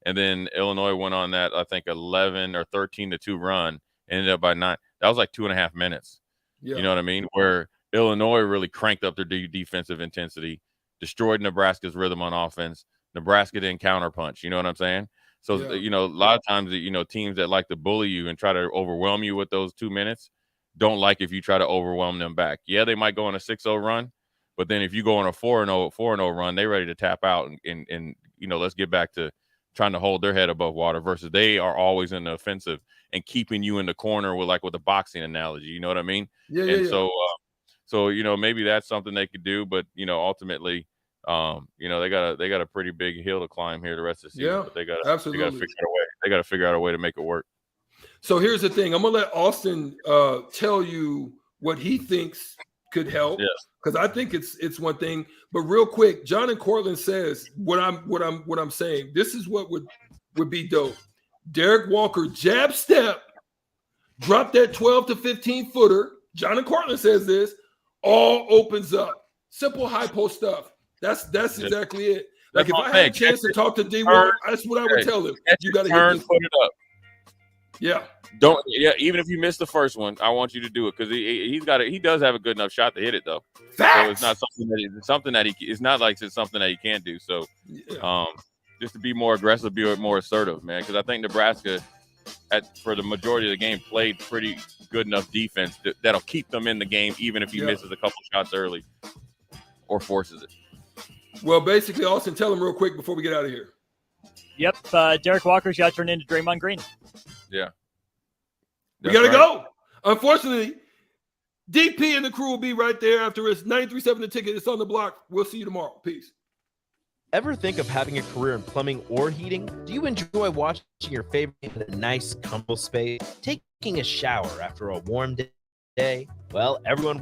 and then Illinois went on that, I think 11 or 13-2 run, ended up by 9. That was like 2.5 minutes. Yeah. You know what I mean? Where Illinois really cranked up their defensive intensity, destroyed Nebraska's rhythm on offense. Nebraska didn't counterpunch. You know what I'm saying? So, a lot of times, teams that like to bully you and try to overwhelm you with those 2 minutes don't like if you try to overwhelm them back. Yeah, they might go on a 6-0 run, but then if you go on a 4-0 run, they're ready to tap out and let's get back to trying to hold their head above water, versus they are always in the offensive and keeping you in the corner with a boxing analogy. You know what I mean? So maybe that's something they could do, but ultimately, they got a pretty big hill to climb here the rest of the season. But they got to figure out a way. They got to figure out a way to make it work. So here's the thing. I'm gonna let Austin tell you what he thinks could help. Yes. Because I think it's one thing. But real quick, John and Cortland says what I'm saying. This is what would be dope. Derek Walker jab step, drop that 12 to 15 footer. John and Cortland says this all opens up. Simple high post stuff. That's exactly it. Like, if I had a chance to talk to D Ward, that's what I would tell him. You got to hit this. Put it up. Yeah. Even if you miss the first one, I want you to do it, because he does have a good enough shot to hit it, though. Facts. So it's not something that it's not like it's something that he can't do. So just to be more aggressive, be more assertive, man, because I think Nebraska for the majority of the game played pretty good enough defense that'll keep them in the game, even if he misses a couple shots early or forces it. Well, basically, Austin, tell him real quick before we get out of here. Yep, Derek Walker's got to turn into Draymond Green. Yeah. We got to go. Unfortunately, DP and the crew will be right there after it's 93.7 The Ticket. It's on the block. We'll see you tomorrow. Peace. Ever think of having a career in plumbing or heating? Do you enjoy watching your favorite in a nice, comfortable space? Taking a shower after a warm day? Well, everyone we